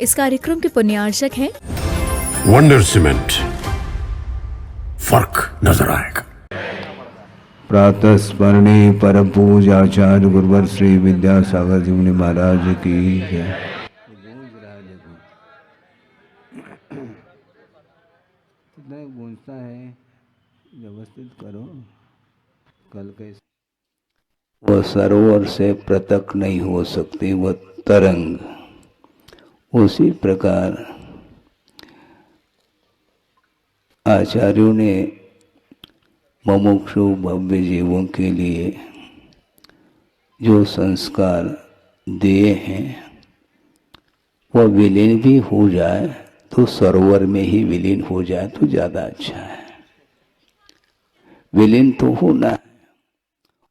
इस कार्यक्रम के पुण्यार्चक हैं वंडर सीमेंट। फर्क नजर आएगा। प्रातः स्मरणीय परम पूज्य आचार्य गुरुवर श्री विद्यासागर जी मुनि महाराज की जय। कितना गूंजता है, व्यवस्थित करो। कल कैसे वह सरोवर से पृथक नहीं हो सकती वह तरंग, उसी प्रकार आचार्यों ने मुमुक्षु भव्य जीवों के लिए जो संस्कार दिए हैं वह विलीन भी हो जाए तो सरोवर में ही विलीन हो जाए तो ज़्यादा अच्छा है। विलीन तो होना है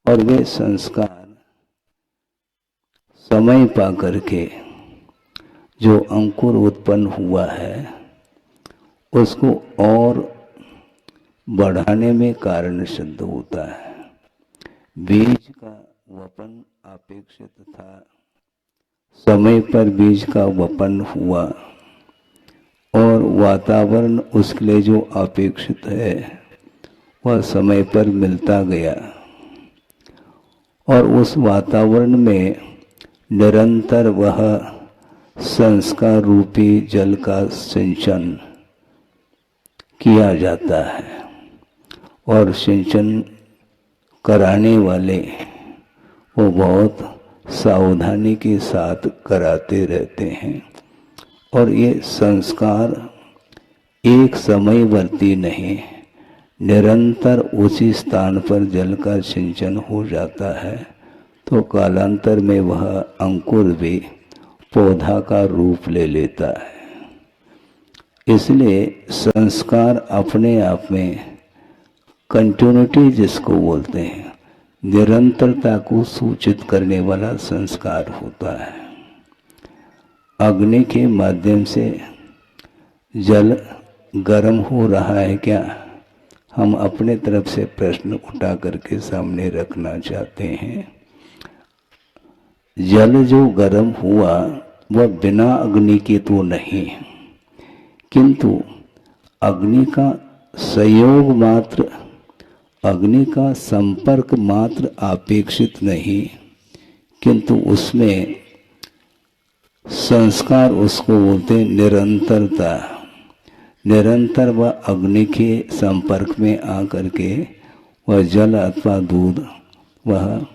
और वे संस्कार समय पा करके जो अंकुर उत्पन्न हुआ है उसको और बढ़ाने में कारण सिद्ध होता है। बीज का वपन अपेक्षित था, समय पर बीज का वपन हुआ और वातावरण उसके लिए जो अपेक्षित है वह समय पर मिलता गया और उस वातावरण में निरंतर वह संस्कार रूपी जल का सिंचन किया जाता है और सिंचन कराने वाले वो बहुत सावधानी के साथ कराते रहते हैं और ये संस्कार एक समयवर्ती नहीं, निरंतर उसी स्थान पर जल का सिंचन हो जाता है तो कालांतर में वह अंकुर भी पौधा का रूप ले लेता है। इसलिए संस्कार अपने आप में कंटिन्यूटी जिसको बोलते हैं, निरंतरता को सूचित करने वाला संस्कार होता है। अग्नि के माध्यम से जल गर्म हो रहा है क्या, हम अपने तरफ से प्रश्न उठा करके सामने रखना चाहते हैं। जल जो गर्म हुआ वह बिना अग्नि के तो नहीं, किंतु अग्नि का संयोग मात्र, अग्नि का संपर्क मात्र अपेक्षित नहीं, किंतु उसमें संस्कार उसको बोलते हैं निरंतरता। निरंतर वह अग्नि के संपर्क में आकर के वह जल अथवा दूध वह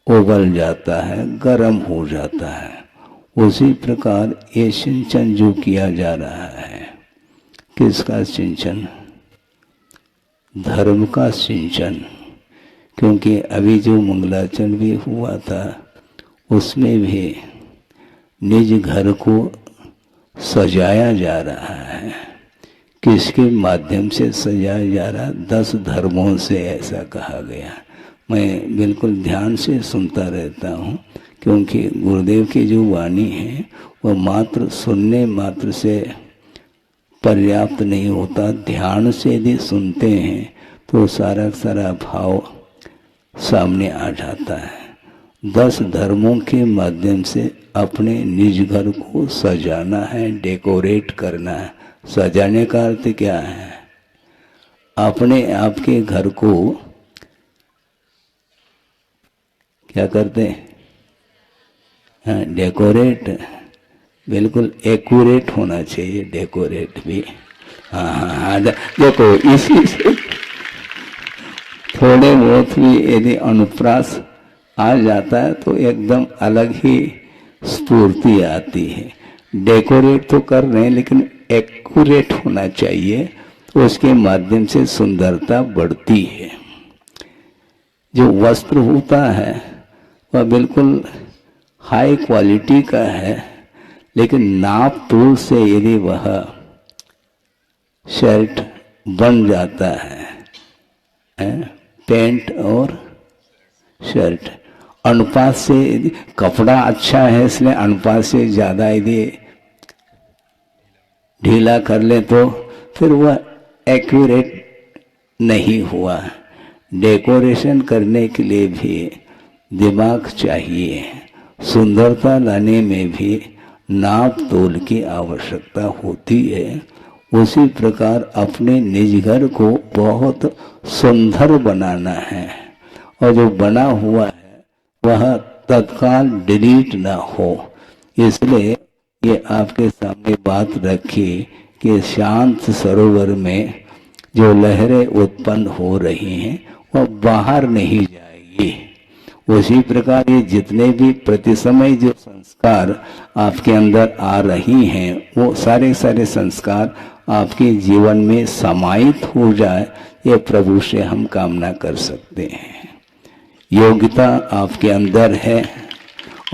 उबल जाता है, गर्म हो जाता है। उसी प्रकार ये सिंचन जो किया जा रहा है, किसका सिंचन? धर्म का सिंचन। क्योंकि अभी जो मंगलाचरण भी हुआ था उसमें भी निज घर को सजाया जा रहा है। किसके माध्यम से सजाया जा रहा? 10 धर्मों से ऐसा कहा गया। मैं बिल्कुल ध्यान से सुनता रहता हूँ क्योंकि गुरुदेव की जो वाणी है वह मात्र सुनने मात्र से पर्याप्त नहीं होता, ध्यान से यदि सुनते हैं तो सारा सारा भाव सामने आ जाता है। 10 धर्मों के माध्यम से अपने निज घर को सजाना है, डेकोरेट करना है। सजाने का अर्थ क्या है? अपने आपके घर को क्या करते हैं? हाँ, डेकोरेट। बिल्कुल एक्यूरेट होना चाहिए डेकोरेट भी। हाँ हाँ हाँ, देखो इसी से थोड़े बहुत भी यदि अनुप्रास आ जाता है तो एकदम अलग ही स्फूर्ति आती है। डेकोरेट तो कर रहे हैं लेकिन एक्यूरेट होना चाहिए तो उसके माध्यम से सुंदरता बढ़ती है। जो वस्त्र होता है वह बिल्कुल हाई क्वालिटी का है, लेकिन नाप तोल से यदि वह शर्ट बन जाता है, पैंट और शर्ट अनुपात से, यदि कपड़ा अच्छा है इसलिए अनुपात से ज़्यादा यदि ढीला कर ले तो फिर वह एक्यूरेट नहीं हुआ। डेकोरेशन करने के लिए भी दिमाग चाहिए, सुंदरता लाने में भी नाप तोल की आवश्यकता होती है, उसी प्रकार अपने निज घर को बहुत सुंदर बनाना है और जो बना हुआ है वह तत्काल डिलीट ना हो। इसलिए ये आपके सामने बात रखी कि शांत सरोवर में जो लहरें उत्पन्न हो रही हैं वह बाहर नहीं जाएगी। उसी प्रकार ये जितने भी प्रति समय जो संस्कार आपके अंदर आ रही हैं वो सारे सारे संस्कार आपके जीवन में समाहित हो जाए, ये प्रभु से हम कामना कर सकते हैं। योग्यता आपके अंदर है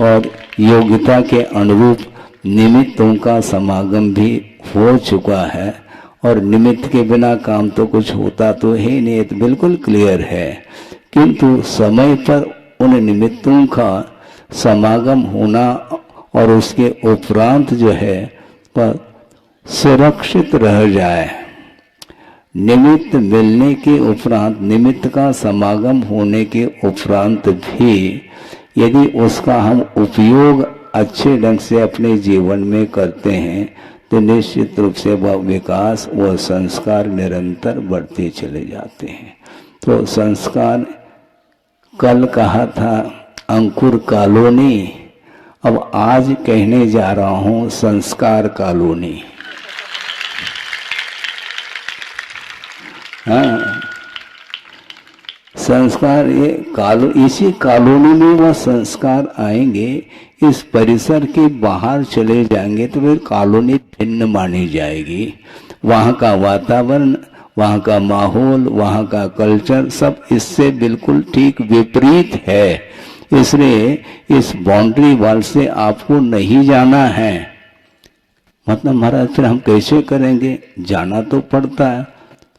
और योग्यता के अनुरूप निमित्तों का समागम भी हो चुका है और निमित्त के बिना काम तो कुछ होता तो है नहीं, तो बिल्कुल क्लियर है। किंतु समय पर उन निमित्तों का समागम होना और उसके उपरांत जो है वह सुरक्षित रह जाए। निमित्त मिलने के उपरांत, निमित्त का समागम होने के उपरांत भी यदि उसका हम उपयोग अच्छे ढंग से अपने जीवन में करते हैं तो निश्चित रूप से वह विकास, वह संस्कार निरंतर बढ़ते चले जाते हैं। तो संस्कार कल कहा था अंकुर कॉलोनी, अब आज कहने जा रहा हूं संस्कार कॉलोनी। हाँ, संस्कार ये इसी कॉलोनी में वह संस्कार आएंगे। इस परिसर के बाहर चले जाएंगे तो फिर कॉलोनी भिन्न मानी जाएगी। वहाँ का वातावरण, वहाँ का माहौल, वहाँ का कल्चर सब इससे बिल्कुल ठीक विपरीत है। इसलिए इस बाउंड्री वॉल से आपको नहीं जाना है। मतलब महाराज फिर हम कैसे करेंगे? जाना तो पड़ता है,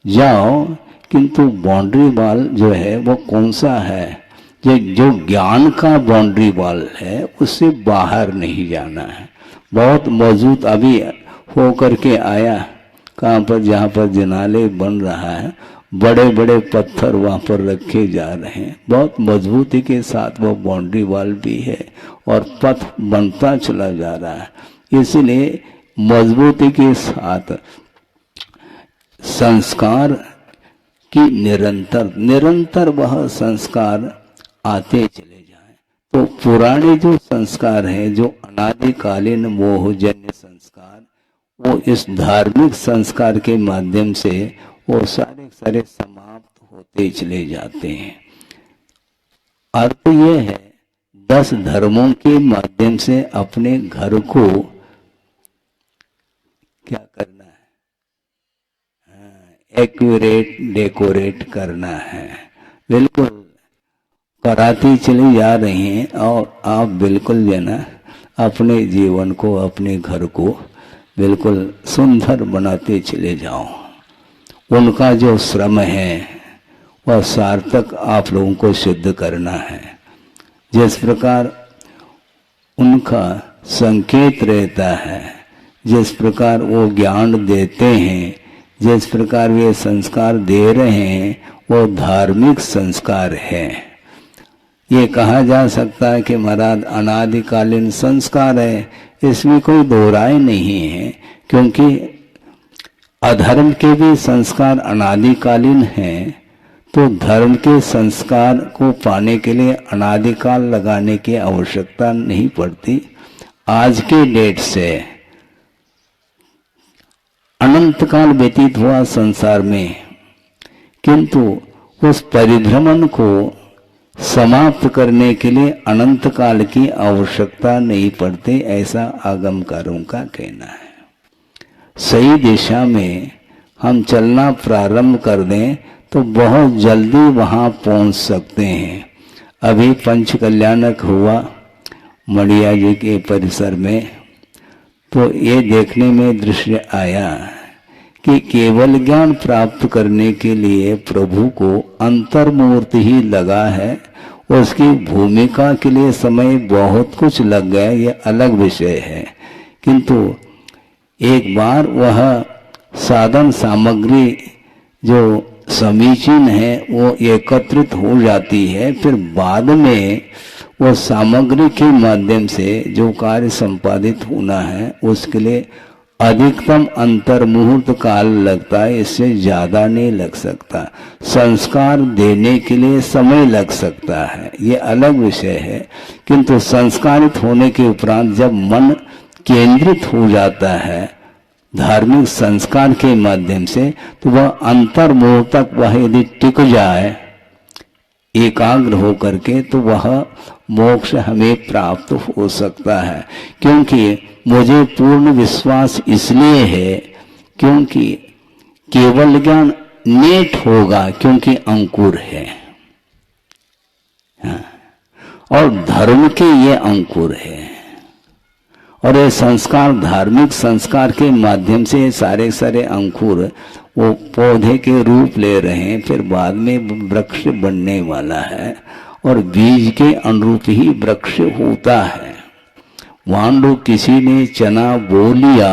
जाओ, किंतु बाउंड्री वॉल जो है वो कौन सा है? जो ज्ञान का बाउंड्री वॉल है उससे बाहर नहीं जाना है। बहुत मजबूत अभी हो करके आया, कहाँ पर, जहाँ पर जिनालय बन रहा है, बड़े बड़े पत्थर वहाँ पर रखे जा रहे हैं। बहुत मजबूती के साथ वो बाउंड्री वॉल भी है और पथ बनता चला जा रहा है। इसलिए मजबूती के साथ संस्कार की निरंतर वह संस्कार आते चले जाएं। तो पुराने जो संस्कार हैं, जो अनादिकालीन मोहजन्य संस्कार, वो इस धार्मिक संस्कार के माध्यम से वो सारे सारे समाप्त होते चले जाते हैं। अर्थ ये है 10 धर्मों के माध्यम से अपने घर को क्या करना है? एक्यूरेट डेकोरेट करना है। बिल्कुल कराती चली जा रही हैं और आप बिल्कुल जो ना अपने जीवन को, अपने घर को बिल्कुल सुंदर बनाते चले जाओ। उनका जो श्रम है वह सार्थक आप लोगों को सिद्ध करना है। जिस प्रकार उनका संकेत रहता है, जिस प्रकार वो ज्ञान देते हैं, जिस प्रकार वे संस्कार दे रहे हैं, वो धार्मिक संस्कार है। ये कहा जा सकता है कि महाराज अनादिकालीन संस्कार है, इसमें कोई दो राय नहीं है, क्योंकि अधर्म के भी संस्कार अनादिकालीन हैं। तो धर्म के संस्कार को पाने के लिए अनादिकाल लगाने की आवश्यकता नहीं पड़ती। आज के डेट से अनंत काल व्यतीत हुआ संसार में, किंतु उस परिभ्रमण को समाप्त करने के लिए अनंत काल की आवश्यकता नहीं पड़ती, ऐसा आगमकारों का कहना है। सही दिशा में हम चलना प्रारंभ कर दें तो बहुत जल्दी वहां पहुंच सकते हैं। अभी पंच कल्याणक हुआ मड़िया जी के परिसर में, तो ये देखने में दृश्य आया कि केवल ज्ञान प्राप्त करने के लिए प्रभु को अंतर्मूर्ति ही लगा है। उसकी भूमिका के लिए समय बहुत कुछ लग गया, ये अलग विषय है। किंतु एक बार वह साधन सामग्री जो समीचीन है वो एकत्रित हो जाती है, फिर बाद में वो सामग्री के माध्यम से जो कार्य संपादित होना है उसके लिए अधिकतम अंतर मुहूर्त काल लगता है, इससे ज्यादा नहीं लग सकता। संस्कार देने के लिए समय लग सकता है, ये अलग विषय है, किंतु संस्कारित होने के उपरांत जब मन केंद्रित हो जाता है धार्मिक संस्कार के माध्यम से, तो वह अंतर मुहूर्त तक वह यदि टिक जाए एकाग्र हो करके, तो वह मोक्ष हमें प्राप्त हो सकता है। क्योंकि मुझे पूर्ण विश्वास इसलिए है क्योंकि केवल ज्ञान नेट होगा क्योंकि अंकुर है, हाँ। और धर्म के ये अंकुर है, और ये संस्कार धार्मिक संस्कार के माध्यम से सारे सारे अंकुर वो पौधे के रूप ले रहे हैं, फिर बाद में वृक्ष बनने वाला है, और बीज के अनुरूप ही वृक्ष होता है। मान लो किसी ने चना बो लिया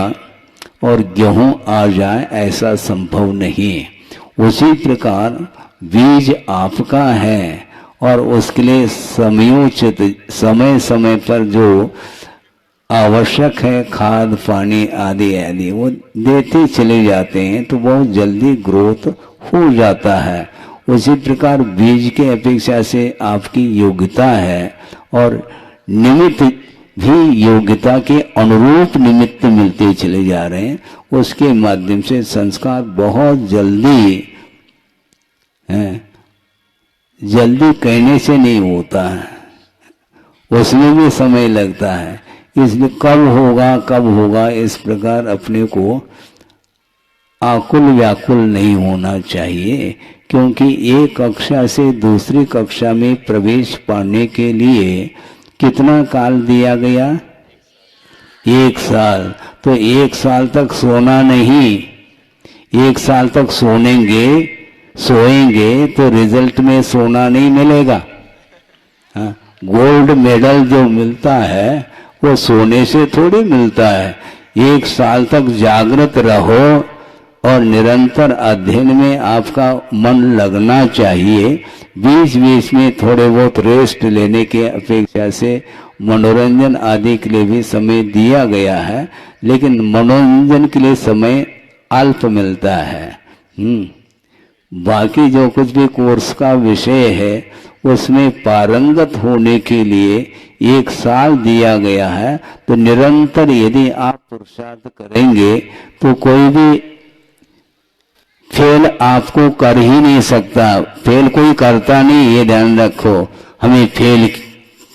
और गेहूं आ जाए, ऐसा संभव नहीं। उसी प्रकार बीज आपका है और उसके लिए समयोचित समय समय पर जो आवश्यक है खाद पानी आदि आदि वो देते चले जाते हैं, तो बहुत जल्दी ग्रोथ हो जाता है। उसी प्रकार बीज के अपेक्षा से आपकी योग्यता है, और निमित्त भी योग्यता के अनुरूप निमित्त मिलते चले जा रहे हैं। उसके माध्यम से संस्कार बहुत जल्दी है, जल्दी कहने से नहीं होता है, उसमें भी समय लगता है। इसलिए कब होगा इस प्रकार अपने को आकुल व्याकुल नहीं होना चाहिए, क्योंकि एक कक्षा से दूसरी कक्षा में प्रवेश पाने के लिए कितना काल दिया गया? 1 साल। तो 1 साल तक सोना नहीं, 1 साल तक सोएंगे तो रिजल्ट में सोना नहीं मिलेगा। हाँ, गोल्ड मेडल जो मिलता है वो सोने से थोड़ी मिलता है। 1 साल तक जागृत रहो और निरंतर अध्ययन में आपका मन लगना चाहिए। बीच बीच में थोड़े बहुत रेस्ट लेने के अपेक्षा से मनोरंजन आदि के लिए भी समय दिया गया है, लेकिन मनोरंजन के लिए समय अल्प मिलता है। बाकी जो कुछ भी कोर्स का विषय है उसमें पारंगत होने के लिए 1 साल दिया गया है। तो निरंतर यदि आप पुरुषार्थ करेंगे तो कोई भी फेल आपको कर ही नहीं सकता। फेल कोई करता नहीं, ये ध्यान रखो। हमें फेल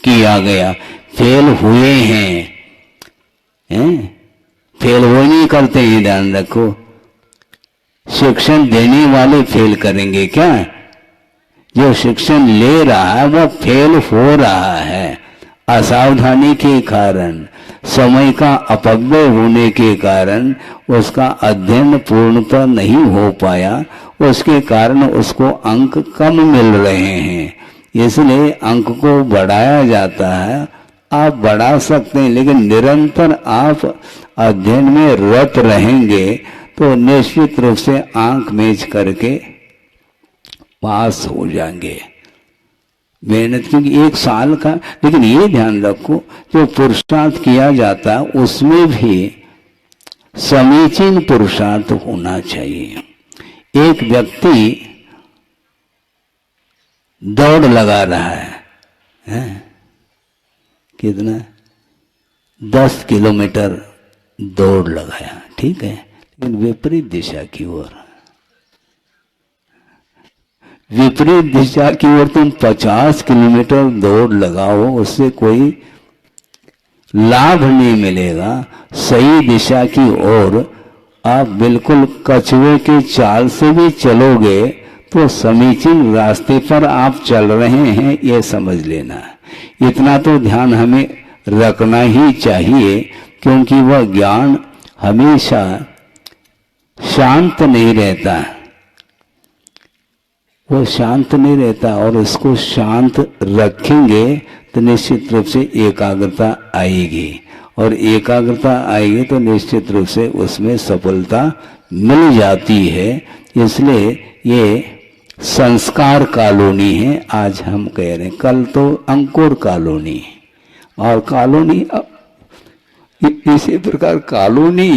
किया गया, फेल हुए हैं, फेल वो नहीं करते, ये ध्यान रखो। शिक्षण देने वाले फेल करेंगे क्या? जो शिक्षण ले रहा है वह फेल हो रहा है। असावधानी के कारण, समय का अपव्यय होने के कारण उसका अध्ययन पूर्णतः नहीं हो पाया, उसके कारण उसको अंक कम मिल रहे हैं। इसलिए अंक को बढ़ाया जाता है। आप बढ़ा सकते हैं, लेकिन निरंतर आप अध्ययन में रत रहेंगे तो निश्चित रूप से आंख मेज करके पास हो जाएंगे। मेहनत क्योंकि 1 साल का, लेकिन ये ध्यान रखो जो पुरुषार्थ किया जाता है उसमें भी समीचीन पुरुषार्थ होना चाहिए। एक व्यक्ति दौड़ लगा रहा है, कितना 10 किलोमीटर दौड़ लगाया, ठीक है, लेकिन विपरीत दिशा की ओर, विपरीत दिशा की ओर तुम 50 किलोमीटर दौड़ लगाओ, उससे कोई लाभ नहीं मिलेगा। सही दिशा की ओर आप बिल्कुल कछुए के चाल से भी चलोगे तो समीचीन रास्ते पर आप चल रहे हैं, ये समझ लेना। इतना तो ध्यान हमें रखना ही चाहिए, क्योंकि वह ज्ञान हमेशा शांत नहीं रहता, वो शांत नहीं रहता, और इसको शांत रखेंगे तो निश्चित रूप से एकाग्रता आएगी, और एकाग्रता आएगी तो निश्चित रूप से उसमें सफलता मिल जाती है। इसलिए ये संस्कार कॉलोनी है, आज हम कह रहे हैं, कल तो अंकुर कॉलोनी और कॉलोनी इसी प्रकार कॉलोनी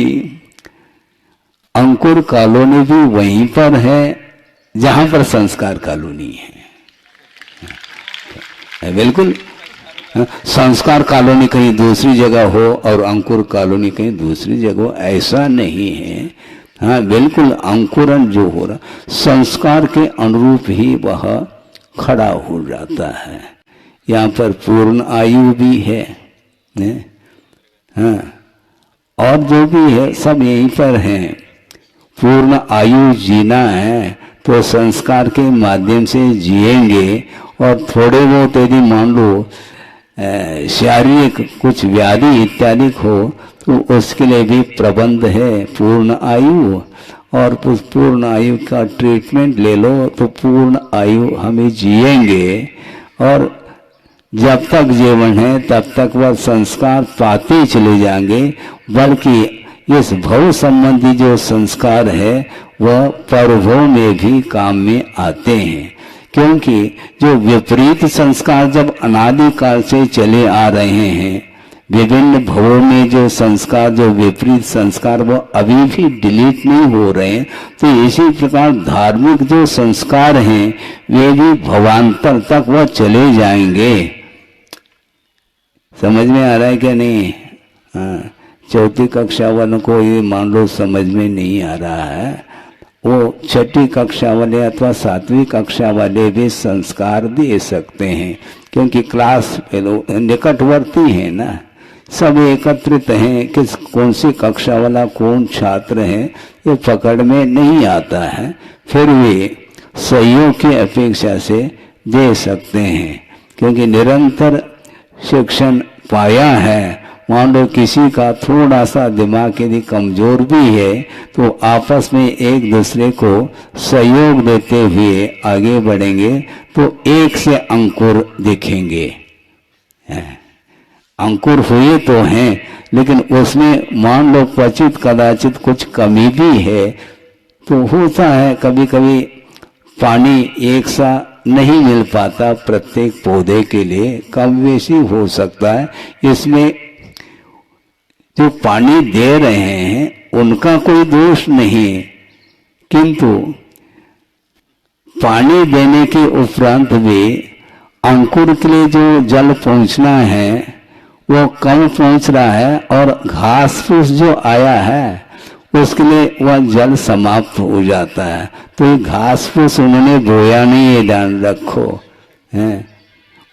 अंकुर कॉलोनी भी वहीं पर है जहां पर संस्कार कॉलोनी है। बिल्कुल संस्कार कॉलोनी कहीं दूसरी जगह हो और अंकुर कॉलोनी कहीं दूसरी जगह हो, ऐसा नहीं है। हाँ बिल्कुल, अंकुरन जो हो रहा संस्कार के अनुरूप ही वह खड़ा हो जाता है। यहाँ पर पूर्ण आयु भी है, हाँ, और जो भी है सब यहीं पर है। पूर्ण आयु जीना है तो संस्कार के माध्यम से जिएंगे, और थोड़े बहुत यदि मान लो शारीरिक कुछ व्याधि इत्यादि हो तो उसके लिए भी प्रबंध है पूर्ण आयु, और उस पूर्ण आयु का ट्रीटमेंट ले लो तो पूर्ण आयु हमें जिएंगे। और जब तक जीवन है तब तक वह संस्कार पाते चले जाएंगे, बल्कि इस भव संबंधी जो संस्कार है वह परभव में भी काम में आते हैं। क्योंकि जो विपरीत संस्कार जब अनादिकाल से चले आ रहे हैं, विभिन्न भवों में जो संस्कार, जो विपरीत संस्कार वो अभी भी डिलीट नहीं हो रहे हैं, तो इसी प्रकार धार्मिक जो संस्कार हैं वे भी भवांतर तक वह चले जाएंगे। समझ में आ रहा है क्या नहीं? हाँ, चौथी कक्षा वालों को ये मान लो समझ में नहीं आ रहा है, वो छठी कक्षा वाले अथवा सातवीं कक्षा वाले भी संस्कार दे सकते हैं, क्योंकि क्लास फेलो निकटवर्ती है ना, सब एकत्रित हैं। किस कौन सी कक्षा वाला कौन छात्र है ये पकड़ में नहीं आता है, फिर वे सहयोग की अपेक्षा से दे सकते हैं, क्योंकि निरंतर शिक्षण पाया है। मान लो किसी का थोड़ा सा दिमाग यदि कमजोर भी है तो आपस में एक दूसरे को सहयोग देते हुए आगे बढ़ेंगे तो एक से अंकुर दिखेंगे। अंकुर हुए तो हैं, लेकिन उसमें मान लो क्वचित कदाचित कुछ कमी भी है, तो होता है कभी कभी पानी एक सा नहीं मिल पाता प्रत्येक पौधे के लिए, कम बेशी हो सकता है। इसमें जो पानी दे रहे हैं उनका कोई दोष नहीं, किंतु पानी देने के उपरांत भी अंकुर के लिए जो जल पहुंचना है वो कम पहुंच रहा है, और घास फूस जो आया है उसके लिए वह जल समाप्त हो जाता है। तो ये घास फूस उन्होंने बोया नहीं, ये ध्यान रखो है,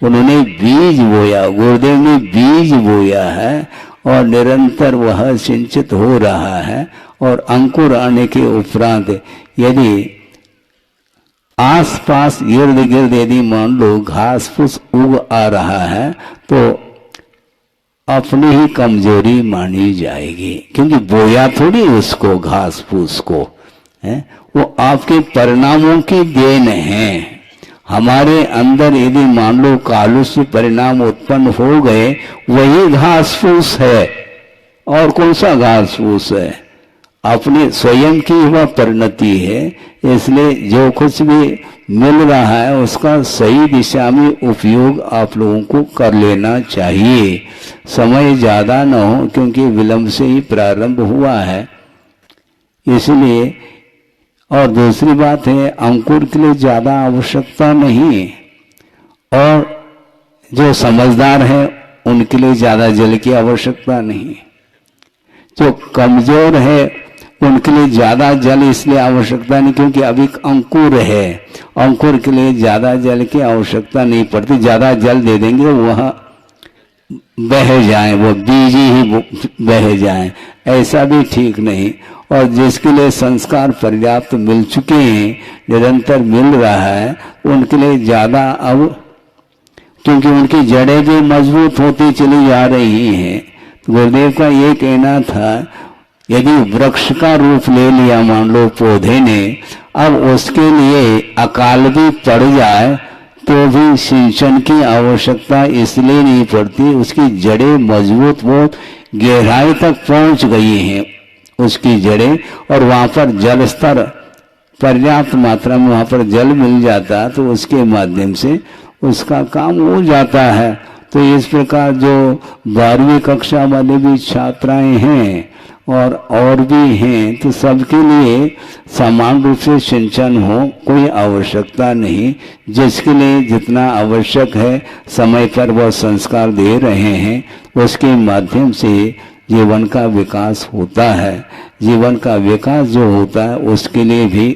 उन्होंने बीज बोया, गुरुदेव ने बीज बोया है और निरंतर वह सिंचित हो रहा है। और अंकुर आने के उपरांत यदि आसपास इर्द गिर्द यदि मान लो घास फूस उग आ रहा है तो अपनी ही कमजोरी मानी जाएगी, क्योंकि बोया थोड़ी उसको घास फूस को है, वो आपके परिणामों की देन है। हमारे अंदर यदि मान लो कालुष्य परिणाम उत्पन्न हो गए, वही घास फूस है, और कौन सा घास फूस है? अपने स्वयं की वह परिणति है। इसलिए जो कुछ भी मिल रहा है उसका सही दिशा में उपयोग आप लोगों को कर लेना चाहिए। समय ज्यादा न हो, क्योंकि विलंब से ही प्रारंभ हुआ है, इसलिए। और दूसरी बात है, अंकुर के लिए ज्यादा आवश्यकता नहीं, और जो समझदार है उनके लिए ज्यादा जल की आवश्यकता नहीं। जो कमजोर है उनके लिए ज्यादा जल इसलिए आवश्यकता नहीं क्योंकि अभी अंकुर है, अंकुर के लिए ज्यादा जल की आवश्यकता नहीं पड़ती। ज्यादा जल दे देंगे वह बह जाए, वो बीज ही बह जाए, ऐसा भी ठीक नहीं। और जिसके लिए संस्कार पर्याप्त मिल चुके हैं, निरंतर मिल रहा है, उनके लिए ज्यादा अब, क्योंकि उनकी जड़ें भी मजबूत होती चली जा रही हैं। तो गुरुदेव का ये कहना था, यदि वृक्ष का रूप ले लिया मान लो पौधे ने, अब उसके लिए अकाल भी पड़ जाए तो भी सिंचन की आवश्यकता इसलिए नहीं पड़ती, उसकी जड़ें मजबूत, बहुत गहराई तक पहुंच गई हैं उसकी जड़ें, और वहां पर जल स्तर पर्याप्त मात्रा में वहाँ पर जल मिल जाता है तो उसके माध्यम से उसका काम हो जाता है। तो इस प्रकार जो 12वीं कक्षा वाले भी छात्राएं हैं और भी हैं, तो सबके लिए समान रूप से सिंचन हो, कोई आवश्यकता नहीं। जिसके लिए जितना आवश्यक है समय पर वह संस्कार दे रहे हैं, उसके माध्यम से जीवन का विकास होता है। जीवन का विकास जो होता है उसके लिए भी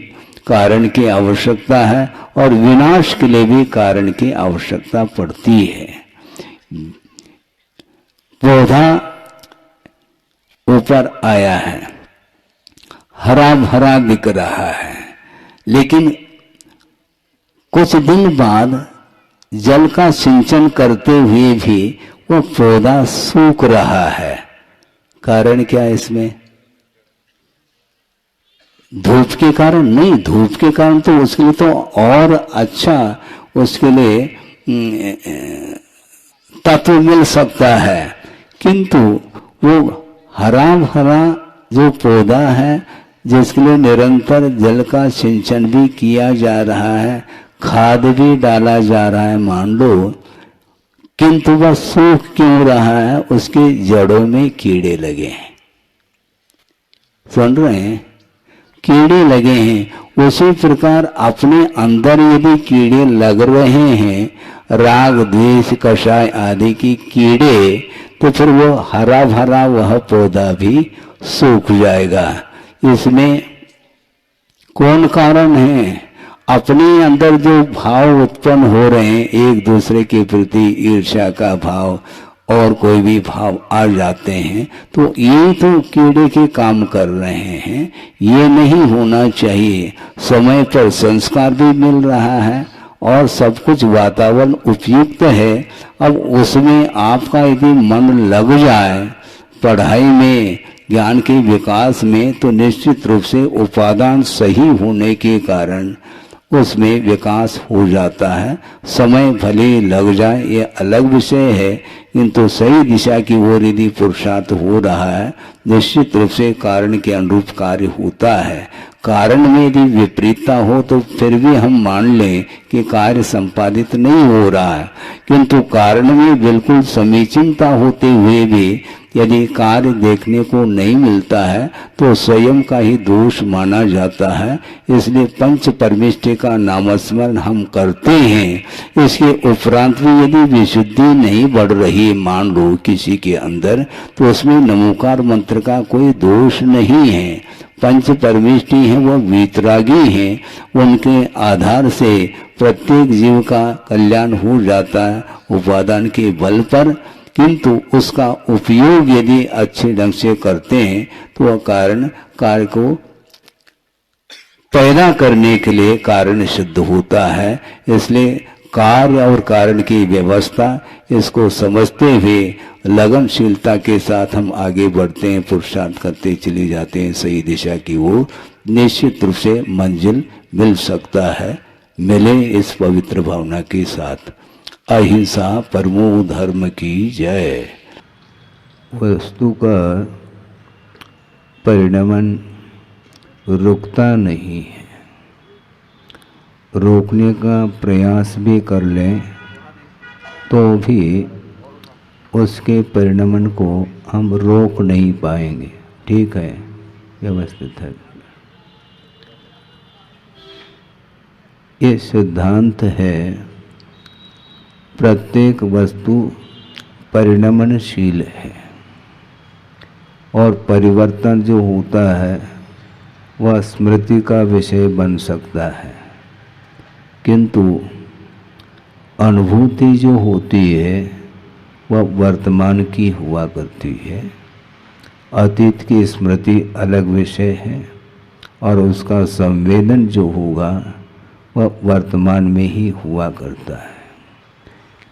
कारण की आवश्यकता है और विनाश के लिए भी कारण की आवश्यकता पड़ती है। पौधा ऊपर आया है, हरा भरा दिख रहा है, लेकिन कुछ दिन बाद जल का सिंचन करते हुए भी वो पौधा सूख रहा है। कारण क्या है इसमें? धूप के कारण नहीं, धूप के कारण तो उसके लिए तो और अच्छा उसके लिए तत्व मिल सकता है, किंतु वो हरा भरा जो पौधा है जिसके लिए निरंतर जल का सिंचन भी किया जा रहा है, खाद भी डाला जा रहा है मान लो, किंतु वह सूख क्यों रहा है? उसके जड़ों में कीड़े लगे हैं। सुन रहे हैं? कीड़े लगे हैं। उसी प्रकार अपने अंदर यदि कीड़े लग रहे हैं, राग द्वेष कषाय आदि की कीड़े, तो फिर वो हरा भरा वह पौधा भी सूख जाएगा। इसमें कौन कारण है? अपने अंदर जो भाव उत्पन्न हो रहे हैं, एक दूसरे के प्रति ईर्ष्या का भाव और कोई भी भाव आ जाते हैं, तो ये तो कीड़े के काम कर रहे हैं। ये नहीं होना चाहिए। समय पर संस्कार भी मिल रहा है और सब कुछ वातावरण उपयुक्त है। अब उसमें आपका यदि मन लग जाए पढ़ाई में, ज्ञान के विकास में, तो निश्चित रूप से उपादान सही होने के कारण उसमें विकास हो जाता है। समय भले लग जाए ये अलग विषय है, किंतु सही दिशा की ओर यदि पुरुषार्थ हो रहा है, निश्चित रूप से कारण के अनुरूप कार्य होता है। कारण में यदि विपरीतता हो तो फिर भी हम मान लें कि कार्य संपादित नहीं हो रहा है, किंतु कारण में बिल्कुल समीचीनता होते हुए भी यदि कार्य देखने को नहीं मिलता है तो स्वयं का ही दोष माना जाता है। इसलिए पंच परमेष्ठि का नामस्मरण हम करते हैं, इसके उपरांत भी यदि विशुद्धि नहीं बढ़ रही मान लो किसी के अंदर, तो उसमें नमोकार मंत्र का कोई दोष नहीं है। पंच परमेष्ठि हैं, वो वीतरागी हैं, उनके आधार से प्रत्येक जीव का कल्याण हो जाता है उपादान के बल पर। किंतु उसका उपयोग यदि अच्छे ढंग से करते हैं तो वह कारण कार्य को पैदा करने के लिए कारण सिद्ध होता है। इसलिए कार्य और कारण की व्यवस्था, इसको समझते हुए लगनशीलता के साथ हम आगे बढ़ते हैं, पुरुषार्थ करते चले जाते हैं सही दिशा की ओर, निश्चित रूप से मंजिल मिल सकता है। मिले इस पवित्र भावना के साथ। अहिंसा परमो धर्म की जय। वस्तु का परिणमन रुकता नहीं है। रोकने का प्रयास भी कर लें तो भी उसके परिणमन को हम रोक नहीं पाएंगे। ठीक है, व्यवस्थित है। ये सिद्धांत है, प्रत्येक वस्तु परिणमनशील है और परिवर्तन जो होता है वह स्मृति का विषय बन सकता है, किंतु अनुभूति जो होती है वह वर्तमान की हुआ करती है। अतीत की स्मृति अलग विषय है और उसका संवेदन जो होगा वह वर्तमान में ही हुआ करता है।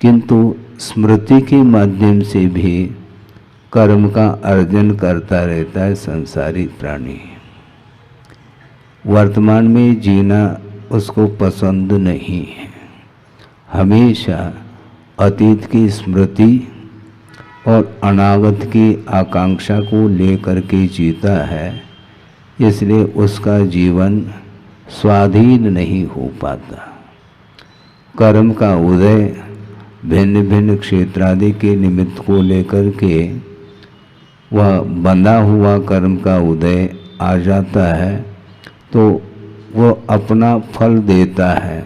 किंतु स्मृति के माध्यम से भी कर्म का अर्जन करता रहता है संसारी प्राणी। वर्तमान में जीना उसको पसंद नहीं है, हमेशा अतीत की स्मृति और अनागत की आकांक्षा को लेकर के जीता है। इसलिए उसका जीवन स्वाधीन नहीं हो पाता। कर्म का उदय भिन्न भिन्न क्षेत्रादि के निमित्त को लेकर के वह बंधा हुआ कर्म का उदय आ जाता है, तो वह अपना फल देता है।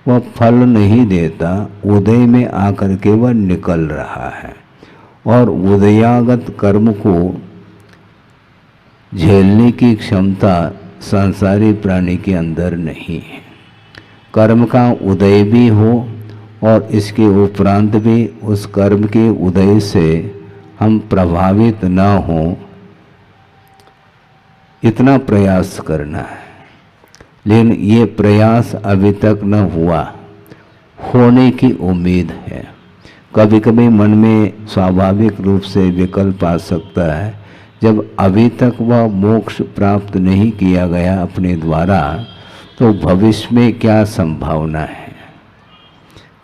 वह फल नहीं देता, उदय में आकर के वह निकल रहा है, और उदयागत कर्म को झेलने की क्षमता सांसारिक प्राणी के अंदर नहीं है। कर्म का उदय भी हो और इसके उपरांत भी उस कर्म के उदय से हम प्रभावित न हो, इतना प्रयास करना है। लेकिन ये प्रयास अभी तक न हुआ, होने की उम्मीद है। कभी कभी मन में स्वाभाविक रूप से विकल्प आ सकता है, जब अभी तक वह मोक्ष प्राप्त नहीं किया गया अपने द्वारा, तो भविष्य में क्या संभावना है।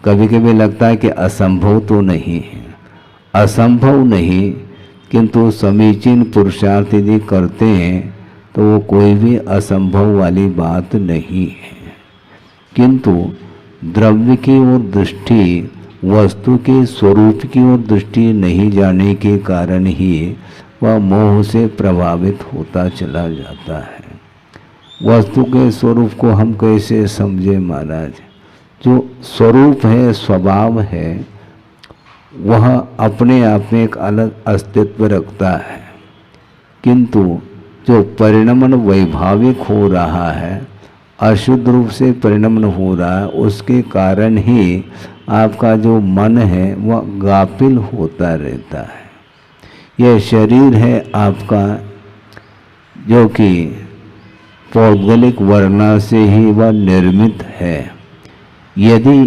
कभी कभी लगता है कि असंभव तो नहीं है, असंभव नहीं, किंतु समीचीन पुरुषार्थ यदि करते हैं तो वो कोई भी असंभव वाली बात नहीं है। किंतु द्रव्य की ओर दृष्टि, वस्तु के स्वरूप की ओर दृष्टि नहीं जाने के कारण ही वह मोह से प्रभावित होता चला जाता है। वस्तु के स्वरूप को हम कैसे समझे महाराज? जो स्वरूप है, स्वभाव है, वह अपने आप में एक अलग अस्तित्व रखता है, किंतु जो परिणमन वैभाविक हो रहा है, अशुद्ध रूप से परिणमन हो रहा है, उसके कारण ही आपका जो मन है वह गाफिल होता रहता है। यह शरीर है आपका, जो कि पौद्गलिक वर्णा से ही वह निर्मित है। यदि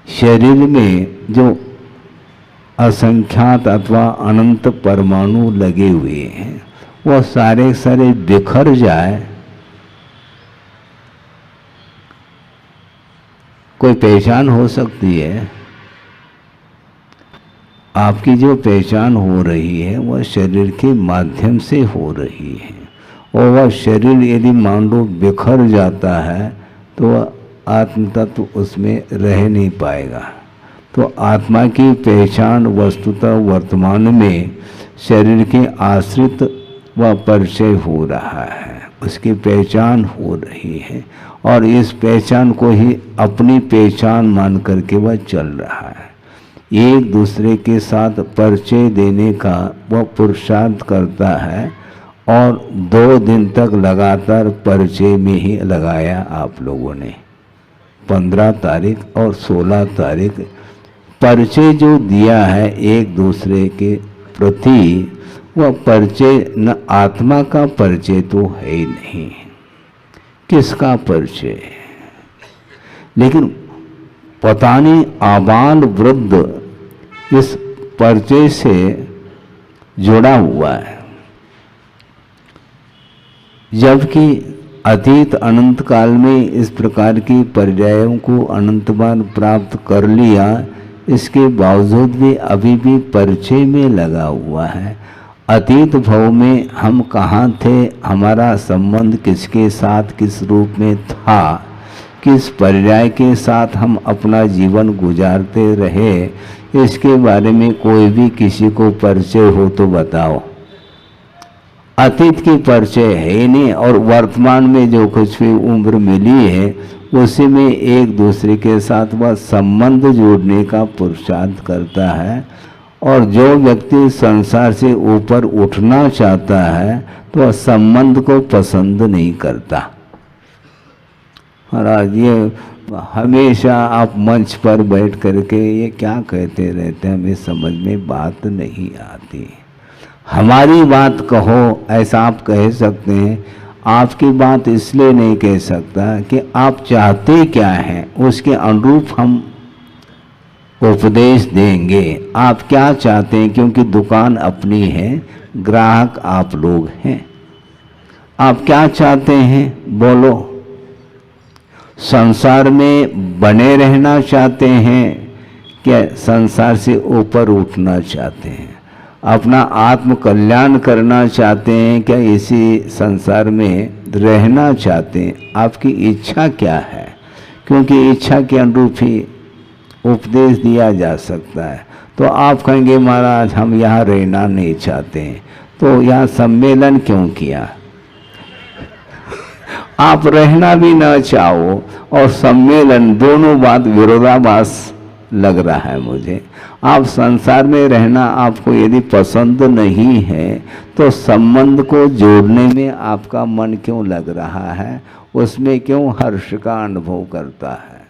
शरीर में जो असंख्यात अथवा अनंत परमाणु लगे हुए हैं, वह सारे सारे बिखर जाए, कोई पहचान हो सकती है? आपकी जो पहचान हो रही है वह शरीर के माध्यम से हो रही है, और वह शरीर यदि मान लो बिखर जाता है तो वह आत्म तत्व उसमें रह नहीं पाएगा। तो आत्मा की पहचान वस्तुतः वर्तमान में शरीर के आश्रित व परिचय हो रहा है, उसकी पहचान हो रही है, और इस पहचान को ही अपनी पहचान मान करके वह चल रहा है। एक दूसरे के साथ परिचय देने का वह पुरुषार्थ करता है, और 2 दिन तक लगातार परिचय में ही लगाया आप लोगों ने। 15 तारीख और 16 तारीख परिचय जो दिया है एक दूसरे के प्रति, वह परिचय न आत्मा का परिचय तो है ही नहीं, किसका परिचय? लेकिन पता नहीं आबाल वृद्ध इस परिचय से जुड़ा हुआ है, जबकि अतीत अनंत काल में इस प्रकार की पर्यायों को अनंत बार प्राप्त कर लिया, इसके बावजूद भी अभी भी परिचय में लगा हुआ है। अतीत भव में हम कहाँ थे, हमारा संबंध किसके साथ किस रूप में था, किस पर्याय के साथ हम अपना जीवन गुजारते रहे, इसके बारे में कोई भी किसी को परिचय हो तो बताओ। अतीत की परिचय है ही नहीं, और वर्तमान में जो कुछ भी उम्र मिली है उसी में एक दूसरे के साथ वह संबंध जोड़ने का पुरुषार्थ करता है। और जो व्यक्ति संसार से ऊपर उठना चाहता है तो वह संबंध को पसंद नहीं करता। महाराज ये हमेशा आप मंच पर बैठ करके ये क्या कहते रहते हैं, हमें समझ में बात नहीं आती। हमारी बात कहो, ऐसा आप कह सकते हैं। आपकी बात इसलिए नहीं कह सकता कि आप चाहते क्या हैं, उसके अनुरूप हम उपदेश देंगे। आप क्या चाहते हैं, क्योंकि दुकान अपनी है, ग्राहक आप लोग हैं। आप क्या चाहते हैं बोलो? संसार में बने रहना चाहते हैं क्या संसार से ऊपर उठना चाहते हैं? अपना आत्म कल्याण करना चाहते हैं क्या इसी संसार में रहना चाहते हैं, आपकी इच्छा क्या है, क्योंकि इच्छा के अनुरूप ही उपदेश दिया जा सकता है। तो आप कहेंगे महाराज हम यहाँ रहना नहीं चाहते हैं, तो यहाँ सम्मेलन क्यों किया? आप रहना भी न चाहो और सम्मेलन, दोनों बात विरोधाभास लग रहा है मुझे। आप संसार में रहना आपको यदि पसंद नहीं है तो संबंध को जोड़ने में आपका मन क्यों लग रहा है, उसमें क्यों हर्ष का अनुभव करता है?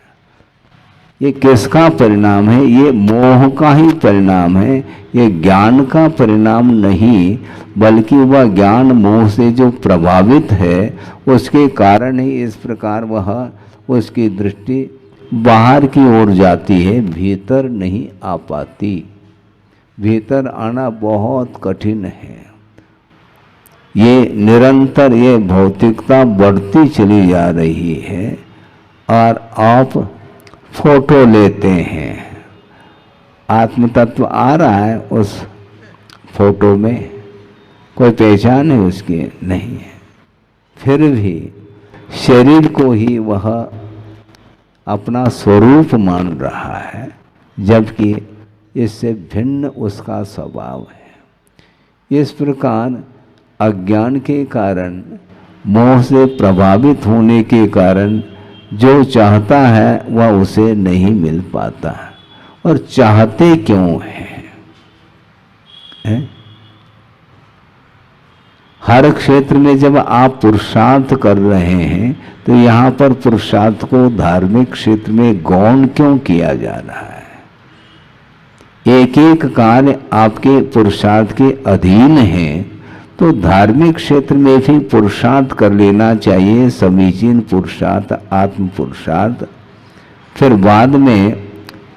ये किसका परिणाम है? ये मोह का ही परिणाम है, ये ज्ञान का परिणाम नहीं, बल्कि वह ज्ञान मोह से जो प्रभावित है उसके कारण ही इस प्रकार वह उसकी दृष्टि बाहर की ओर जाती है, भीतर नहीं आ पाती। भीतर आना बहुत कठिन है। ये निरंतर ये भौतिकता बढ़ती चली जा रही है और आप फोटो लेते हैं, आत्म तत्व आ रहा है उस फोटो में, कोई पहचान है उसकी नहीं है, फिर भी शरीर को ही वह अपना स्वरूप मान रहा है, जबकि इससे भिन्न उसका स्वभाव है। इस प्रकार अज्ञान के कारण, मोह से प्रभावित होने के कारण जो चाहता है वह उसे नहीं मिल पाता। और चाहते क्यों हैं? हर क्षेत्र में जब आप पुरुषार्थ कर रहे हैं तो यहाँ पर पुरुषार्थ को धार्मिक क्षेत्र में गौण क्यों किया जा रहा है? एक एक कार्य आपके पुरुषार्थ के अधीन है, तो धार्मिक क्षेत्र में भी पुरुषार्थ कर लेना चाहिए, समीचीन पुरुषार्थ, आत्म पुरुषार्थ। फिर बाद में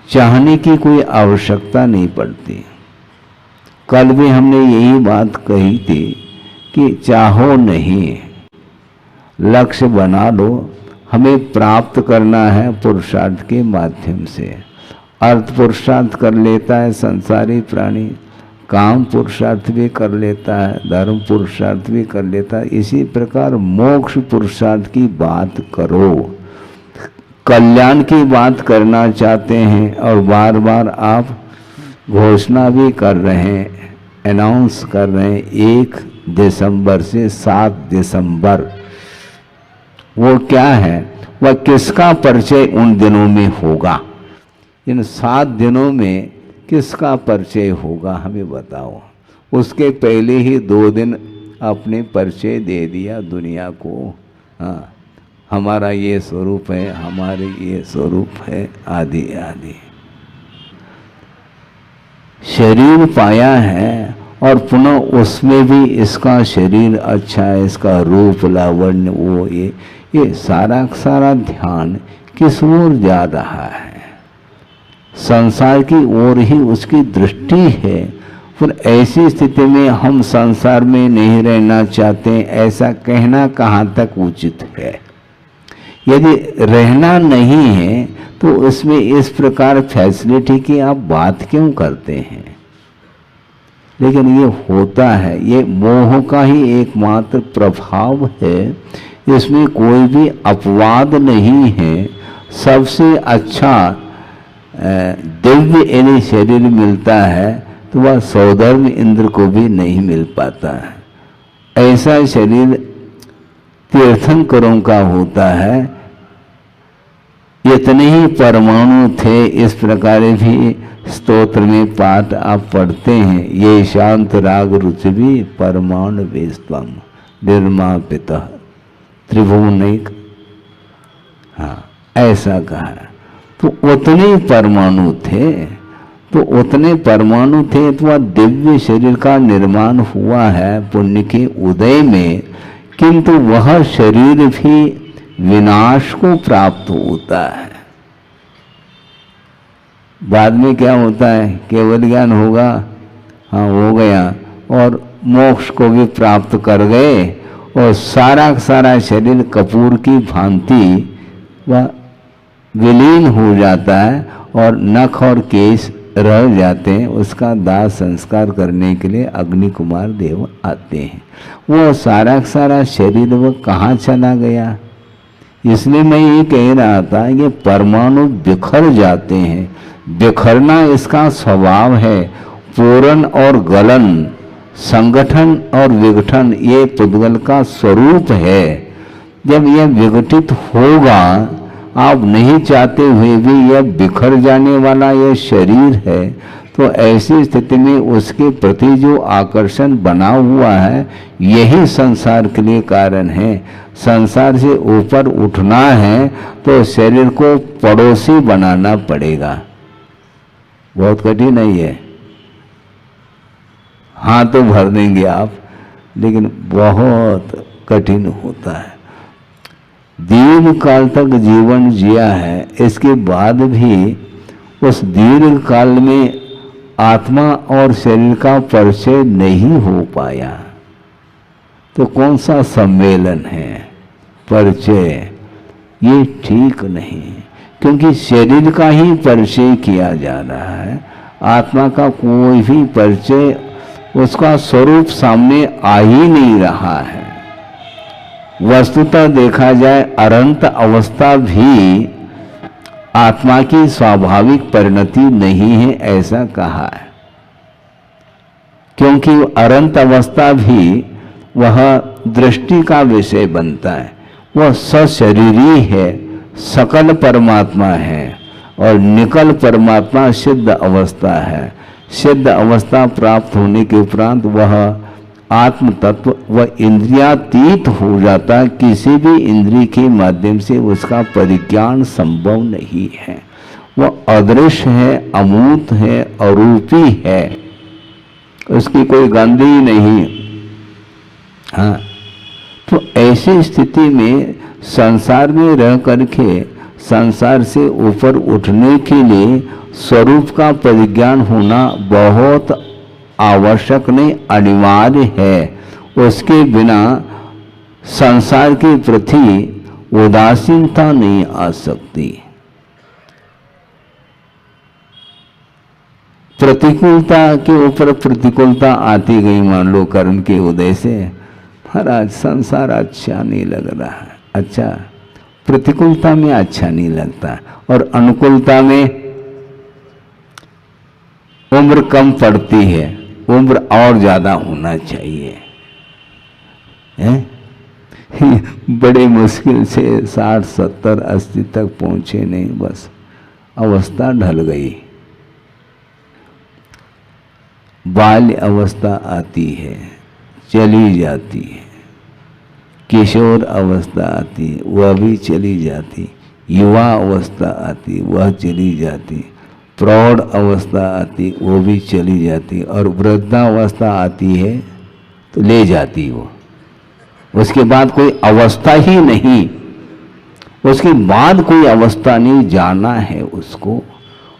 चाहने की कोई आवश्यकता नहीं पड़ती। कल भी हमने यही बात कही थी कि चाहो नहीं, लक्ष्य बना लो, हमें प्राप्त करना है पुरुषार्थ के माध्यम से। अर्थ पुरुषार्थ कर लेता है संसारी प्राणी, काम पुरुषार्थ भी कर लेता है, धर्म पुरुषार्थ भी कर लेता है। इसी प्रकार मोक्ष पुरुषार्थ की बात करो। कल्याण की बात करना चाहते हैं और बार बार आप घोषणा भी कर रहे हैं, अनाउंस कर रहे हैं 1 दिसंबर से 7 दिसंबर। वो क्या है? वह किसका परिचय उन दिनों में होगा? इन 7 दिनों में किसका परिचय होगा हमें बताओ। उसके पहले ही 2 दिन अपने परिचय दे दिया दुनिया को। हाँ, हमारा ये स्वरूप है, हमारे ये स्वरूप है, आदि आदि। शरीर पाया है और पुनः उसमें भी इसका शरीर अच्छा है, इसका रूप लावण्य, वो ये सारा सारा ध्यान किस ओर जा रहा है? संसार की ओर ही उसकी दृष्टि है। फिर ऐसी स्थिति में हम संसार में नहीं रहना चाहते, ऐसा कहना कहाँ तक उचित है? यदि रहना नहीं है तो इसमें इस प्रकार फैसिलिटी की आप बात क्यों करते हैं? लेकिन ये होता है, ये मोह का ही एकमात्र प्रभाव है, इसमें कोई भी अपवाद नहीं है। सबसे अच्छा दिव्य यदि शरीर मिलता है तो वह सौधर्म इंद्र को भी नहीं मिल पाता है। ऐसा शरीर तीर्थंकरों का होता है। इतने ही परमाणु थे, इस प्रकार भी स्तोत्र में पाठ आप पढ़ते हैं, ये शांत राग रुचि परमाणु वेस्तम निर्मापित त्रिभुवनिक। हाँ, ऐसा कहा। तो उतने परमाणु थे, तो उतने परमाणु थे तो वह दिव्य शरीर का निर्माण हुआ है पुण्य के उदय में। किंतु वह शरीर भी विनाश को प्राप्त होता है। बाद में क्या होता है? केवल ज्ञान होगा, हाँ हो गया, और मोक्ष को भी प्राप्त कर गए और सारा सारा शरीर कपूर की भांति वह विलीन हो जाता है और नख और केश रह जाते हैं उसका दाह संस्कार करने के लिए अग्नि कुमार देव आते हैं। वो सारा सारा शरीर वो कहाँ चला गया? इसलिए मैं ये कह रहा था ये परमाणु बिखर जाते हैं, बिखरना इसका स्वभाव है। पूरण और गलन, संगठन और विघटन ये पुद्गल का स्वरूप है। जब यह विघटित होगा, आप नहीं चाहते हुए भी यह बिखर जाने वाला यह शरीर है, तो ऐसी स्थिति में उसके प्रति जो आकर्षण बना हुआ है यही संसार के लिए कारण है। संसार से ऊपर उठना है तो शरीर को पड़ोसी बनाना पड़ेगा। बहुत कठिन नहीं है, हाँ तो भर देंगे आप, लेकिन बहुत कठिन होता है। दीर्घ काल तक जीवन जिया है, इसके बाद भी उस दीर्घ काल में आत्मा और शरीर का परिचय नहीं हो पाया, तो कौन सा सम्मेलन है? परिचय ये ठीक नहीं, क्योंकि शरीर का ही परिचय किया जा रहा है। आत्मा का कोई भी परिचय, उसका स्वरूप सामने आ ही नहीं रहा है। वस्तुतः देखा जाए अनंत अवस्था भी आत्मा की स्वाभाविक परिणति नहीं है, ऐसा कहा है। क्योंकि अनंत अवस्था भी वह दृष्टि का विषय बनता है। वह सशरीरी है, सकल परमात्मा है, और निकल परमात्मा सिद्ध अवस्था है। सिद्ध अवस्था प्राप्त होने के उपरांत वह आत्म तत्व व इंद्रियातीत हो जाता, किसी भी इंद्रिय के माध्यम से उसका परिज्ञान संभव नहीं है। वह अदृश्य है, अमूर्त है, अरूपी है, उसकी कोई गंध ही नहीं। हाँ, तो ऐसी स्थिति में संसार में रह करके संसार से ऊपर उठने के लिए स्वरूप का परिज्ञान होना बहुत आवश्यक नहीं, अनिवार्य है। उसके बिना संसार के प्रति उदासीनता नहीं आ सकती। प्रतिकूलता के ऊपर प्रतिकूलता आती गई, मान लो कर्म के उदय से, महाराज संसार अच्छा नहीं लग रहा है। अच्छा, प्रतिकूलता में अच्छा नहीं लगता, और अनुकूलता में उम्र कम पड़ती है, उम्र और ज्यादा होना चाहिए, है? बड़े मुश्किल से 60, 70, 80 तक पहुंचे नहीं, बस अवस्था ढल गई। बाल्य अवस्था आती है, चली जाती है। किशोर अवस्था आती है, वह भी चली जाती। युवा अवस्था आती, वह चली जाती। प्रौढ़ अवस्था आती, वो भी चली जाती। और वृद्धावस्था आती है तो ले जाती वो। उसके बाद कोई अवस्था ही नहीं, उसके बाद कोई अवस्था नहीं, जाना है उसको।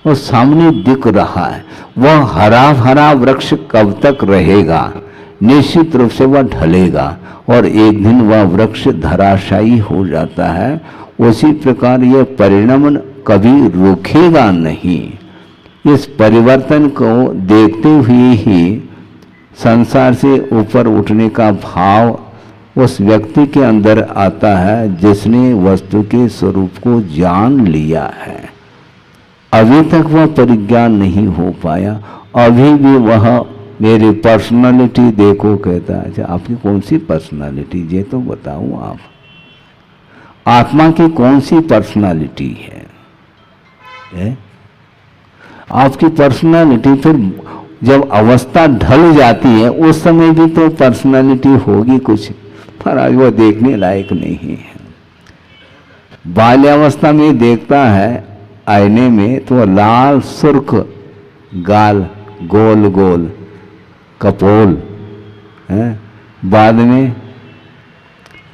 और सामने दिख रहा है, वह हरा भरा वृक्ष कब तक रहेगा? निश्चित रूप से वह ढलेगा और एक दिन वह वृक्ष धराशायी हो जाता है। उसी प्रकार यह परिणमन कभी रुकेगा नहीं। इस परिवर्तन को देखते हुए ही संसार से ऊपर उठने का भाव उस व्यक्ति के अंदर आता है जिसने वस्तु के स्वरूप को जान लिया है। अभी तक वह परिज्ञान नहीं हो पाया, अभी भी वह मेरी पर्सनालिटी देखो कहता है। अच्छा, आपकी कौन सी पर्सनालिटी, ये तो बताऊं आप। आत्मा की कौन सी पर्सनालिटी है? आपकी पर्सनालिटी फिर जब अवस्था ढल जाती है उस समय भी तो पर्सनालिटी होगी कुछ, पर आज वह देखने लायक नहीं है। बाल्यावस्था में देखता है आईने में तो लाल सुर्ख गाल, गोल गोल कपोल है, बाद में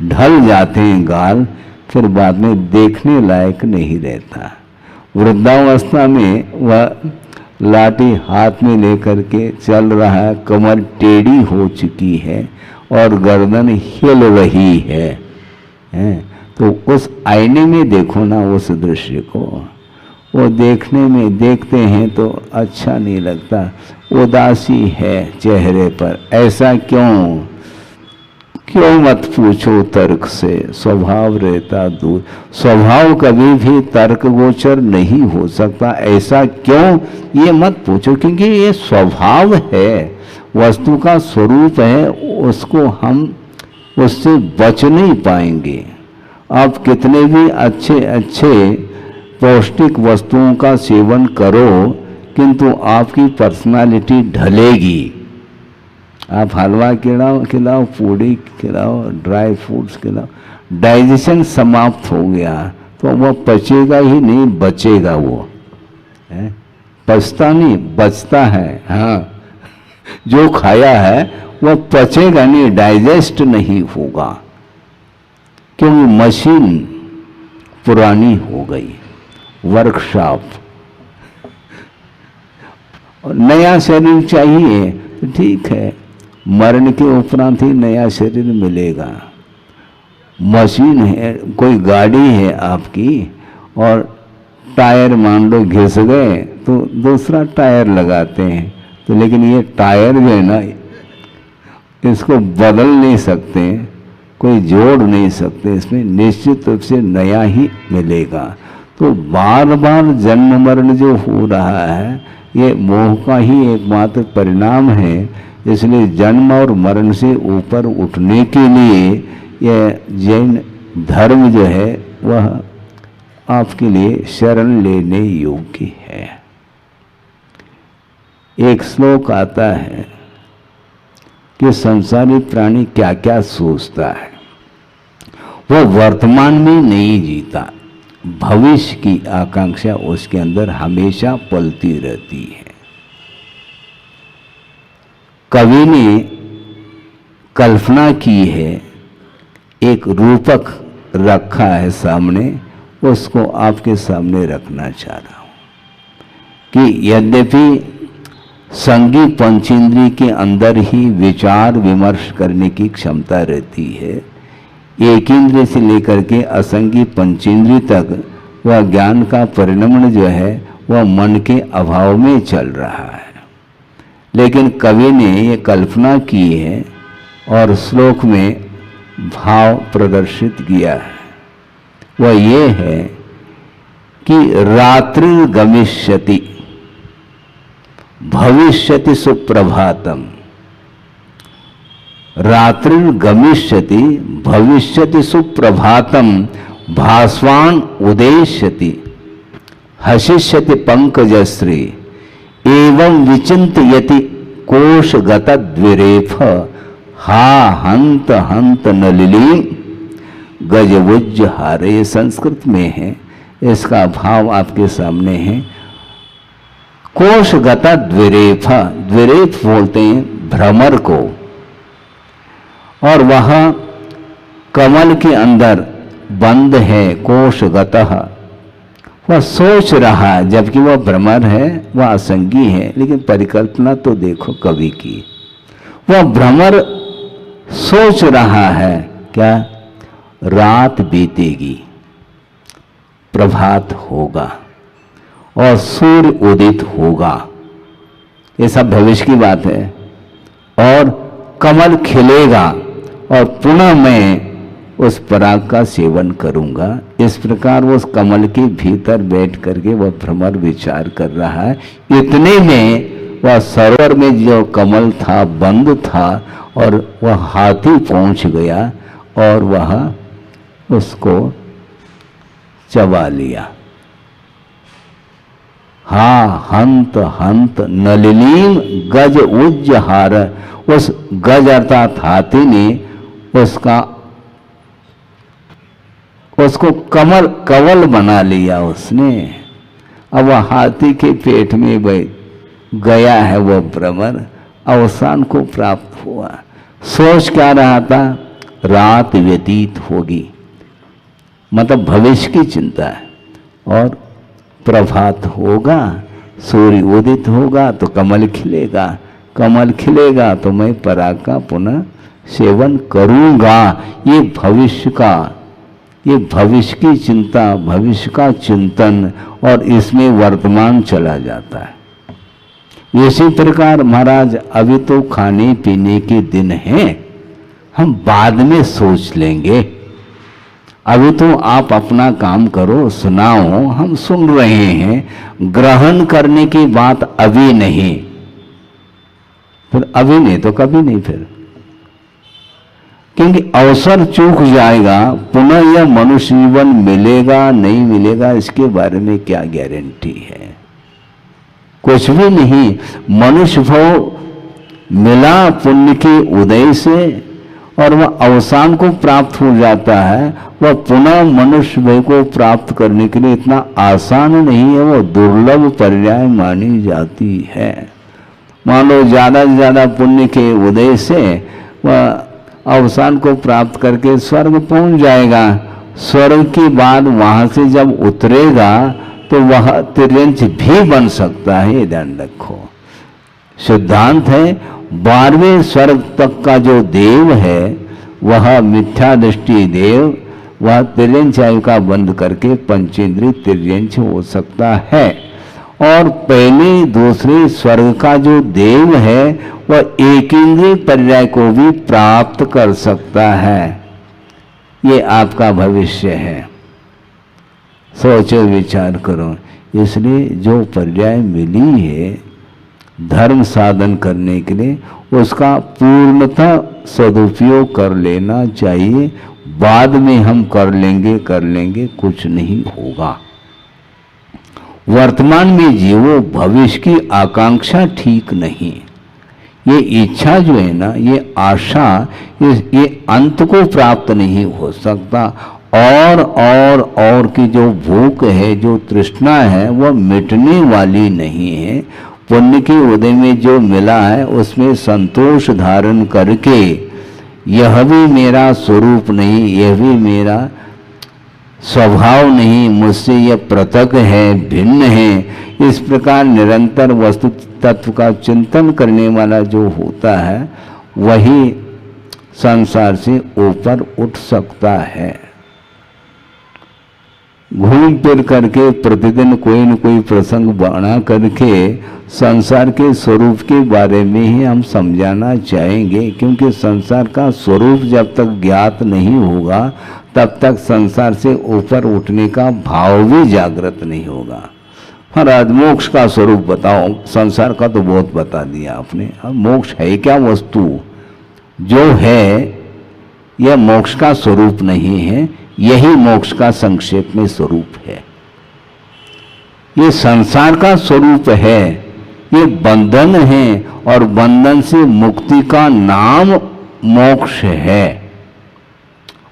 ढल जाते हैं गाल, फिर बाद में देखने लायक नहीं रहता। वृद्धावस्था में वह लाठी हाथ में लेकर के चल रहा है, कमर टेढ़ी हो चुकी है और गर्दन हिल रही है? तो उस आईने में देखो ना उस दृश्य को। वो देखने में देखते हैं तो अच्छा नहीं लगता, उदासी है चेहरे पर। ऐसा क्यों? क्यों मत पूछो तर्क से, स्वभाव रहता दूर। स्वभाव कभी भी तर्क गोचर नहीं हो सकता। ऐसा क्यों, ये मत पूछो, क्योंकि ये स्वभाव है, वस्तु का स्वरूप है, उसको हम उससे बच नहीं पाएंगे। आप कितने भी अच्छे अच्छे पौष्टिक वस्तुओं का सेवन करो, किंतु आपकी पर्सनालिटी ढलेगी। आप हलवा खिलाओ, पूड़ी खिलाओ, ड्राई फ्रूट्स खिलाओ, डाइजेशन समाप्त हो गया तो वह पचेगा ही नहीं, बचेगा। वो है पचता नहीं, बचता है। हाँ, जो खाया है वह पचेगा नहीं, डाइजेस्ट नहीं होगा, क्योंकि मशीन पुरानी हो गई, वर्कशॉप। नया शरीर चाहिए तो ठीक है, मरण के उपरांत ही नया शरीर मिलेगा। मशीन है, कोई गाड़ी है आपकी और टायर मान लो घिस गए तो दूसरा टायर लगाते हैं, तो लेकिन ये टायर जो है ना, इसको बदल नहीं सकते, कोई जोड़ नहीं सकते, इसमें निश्चित रूप से नया ही मिलेगा। तो बार बार जन्म मरण जो हो रहा है, ये मोह का ही एकमात्र परिणाम है। इसलिए जन्म और मरण से ऊपर उठने के लिए यह जैन धर्म जो है वह आपके लिए शरण लेने योग्य है। एक श्लोक आता है कि संसारी प्राणी क्या क्या सोचता है, वह वर्तमान में नहीं जीता, भविष्य की आकांक्षा उसके अंदर हमेशा पलती रहती है। कवि ने कल्पना की है, एक रूपक रखा है सामने, उसको आपके सामने रखना चाह रहा हूं कि यद्यपि संगी पंचेंद्रिय के अंदर ही विचार विमर्श करने की क्षमता रहती है, एक इंद्रिय से लेकर के असंगी पंचेंद्रिय तक वह ज्ञान का परिणमन जो है वह मन के अभाव में चल रहा है। लेकिन कवि ने ये कल्पना की है और श्लोक में भाव प्रदर्शित किया है, वह ये है कि रात्रि गमिष्यति भविष्यति सुप्रभातम, रात्रि गमिष्यति भविष्यति सुप्रभातम, भास्वान उदेष्यति हसिष्यति पंकजश्री, एवं विचिंतयति कोशगत द्विरेफ, हा हंत हंत नलिनी गजवुज हारे। संस्कृत में है, इसका भाव आपके सामने है। कोशगत द्विरेफ, द्विरेफ बोलते हैं भ्रमर को, और वह कमल के अंदर बंद है कोशगतः, वह सोच रहा है, जबकि वह भ्रमर है, वह असंगी है। लेकिन परिकल्पना तो देखो कवि की, वह भ्रमर सोच रहा है क्या, रात बीतेगी, प्रभात होगा और सूर्य उदित होगा, ये सब भविष्य की बात है, और कमल खिलेगा और पुनः मैं उस पराग का सेवन करूंगा। इस प्रकार वो उस कमल के भीतर बैठ करके वह भ्रमर विचार कर रहा है। इतने में वह सरोवर में जो कमल था बंद था और वह हाथी पहुंच गया और वह उसको चबा लिया। हाँ हंत हंत नलिनीम गज उज्जहार, उस गज अर्थात हाथी ने उसको कवल बना लिया उसने। अब वह हाथी के पेट में गया है वह भ्रमर, अवसान को प्राप्त हुआ। सोच क्या रहा था, रात व्यतीत होगी, मतलब भविष्य की चिंता है, और प्रभात होगा, सूर्य उदित होगा तो कमल खिलेगा, कमल खिलेगा तो मैं पराग का पुनः सेवन करूंगा। ये भविष्य का ये भविष्य की चिंता, भविष्य का चिंतन, और इसमें वर्तमान चला जाता है। इसी प्रकार महाराज अभी तो खाने पीने के दिन हैं, हम बाद में सोच लेंगे, अभी तो आप अपना काम करो, सुनाओ, हम सुन रहे हैं, ग्रहण करने की बात अभी नहीं, फिर अभी नहीं तो कभी नहीं, फिर क्योंकि अवसर चूक जाएगा, पुनः यह मनुष्य जीवन मिलेगा नहीं मिलेगा इसके बारे में क्या गारंटी है? कुछ भी नहीं। मनुष्य भाव मिला पुण्य के उदय से और वह अवसान को प्राप्त हो जाता है, वह पुनः मनुष्य भय को प्राप्त करने के लिए इतना आसान नहीं है, वह दुर्लभ पर्याय मानी जाती है। मान लो ज्यादा से ज्यादा पुण्य के उदय से वह अवसान को प्राप्त करके स्वर्ग पहुंच जाएगा। स्वर्ग के बाद वहां से जब उतरेगा तो वह तिर्यंच भी बन सकता है, ये ध्यान रखो। सिद्धांत है 12वें स्वर्ग तक का जो देव है वह मिथ्या दृष्टि देव, वह तिर्यंच आयु का बंद करके पंचेंद्रिय तिर्यंच हो सकता है। और पहले दूसरे स्वर्ग का जो देव है वह एक इंद्रिय पर्याय को भी प्राप्त कर सकता है। ये आपका भविष्य है, सोचो विचार करो। इसलिए जो पर्याय मिली है धर्म साधन करने के लिए उसका पूर्णतः सदुपयोग कर लेना चाहिए। बाद में हम कर लेंगे कुछ नहीं होगा। वर्तमान में जीवो, भविष्य की आकांक्षा ठीक नहीं। ये इच्छा जो है ना, ये आशा, ये अंत को प्राप्त नहीं हो सकता। और की जो भूख है, जो तृष्णा है, वह मिटने वाली नहीं है। पुण्य के उदय में जो मिला है उसमें संतोष धारण करके यह भी मेरा स्वरूप नहीं, यह भी मेरा स्वभाव नहीं, मुझसे यह पृथक है, भिन्न है, इस प्रकार निरंतर वस्तु तत्व का चिंतन करने वाला जो होता है वही संसार से ऊपर उठ सकता है। घूम फिर करके प्रतिदिन कोई न कोई प्रसंग बना करके संसार के स्वरूप के बारे में ही हम समझाना चाहेंगे, क्योंकि संसार का स्वरूप जब तक ज्ञात नहीं होगा तब तक संसार से ऊपर उठने का भाव भी जागृत नहीं होगा। महाराज मोक्ष का स्वरूप बताओ, संसार का तो बहुत बता दिया आपने। अब मोक्ष है क्या वस्तु? जो है यह मोक्ष का स्वरूप नहीं है, यही मोक्ष का संक्षेप में स्वरूप है। ये संसार का स्वरूप है, ये बंधन है और बंधन से मुक्ति का नाम मोक्ष है।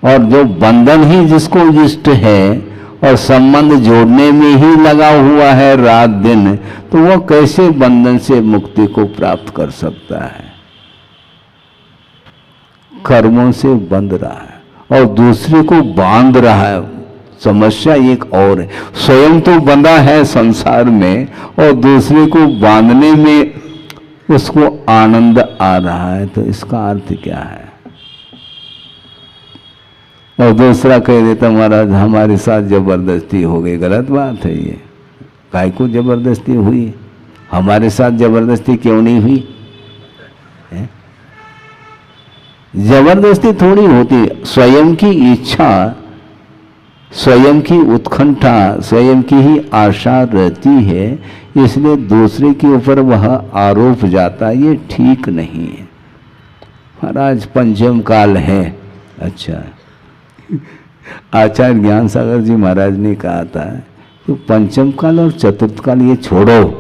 और जो बंधन ही जिसको इष्ट है और संबंध जोड़ने में ही लगा हुआ है रात दिन, तो वह कैसे बंधन से मुक्ति को प्राप्त कर सकता है? कर्मों से बंध रहा है और दूसरे को बांध रहा है। समस्या एक और है, स्वयं तो बंधा है संसार में और दूसरे को बांधने में उसको आनंद आ रहा है। तो इसका अर्थ क्या है? और दूसरा कह देता महाराज हमारे साथ जबरदस्ती हो गई। गलत बात है ये। काय को जबरदस्ती हुई? हमारे साथ जबरदस्ती क्यों नहीं हुई है? जबरदस्ती थोड़ी होती, स्वयं की इच्छा, स्वयं की उत्कंठा, स्वयं की ही आशा रहती है, इसलिए दूसरे के ऊपर वह आरोप जाता, ये ठीक नहीं है। महाराज पंचम काल है। अच्छा, आचार्य ज्ञान सागर जी महाराज ने कहा था कि पंचम काल और चतुर्थ काल ये छोड़ो।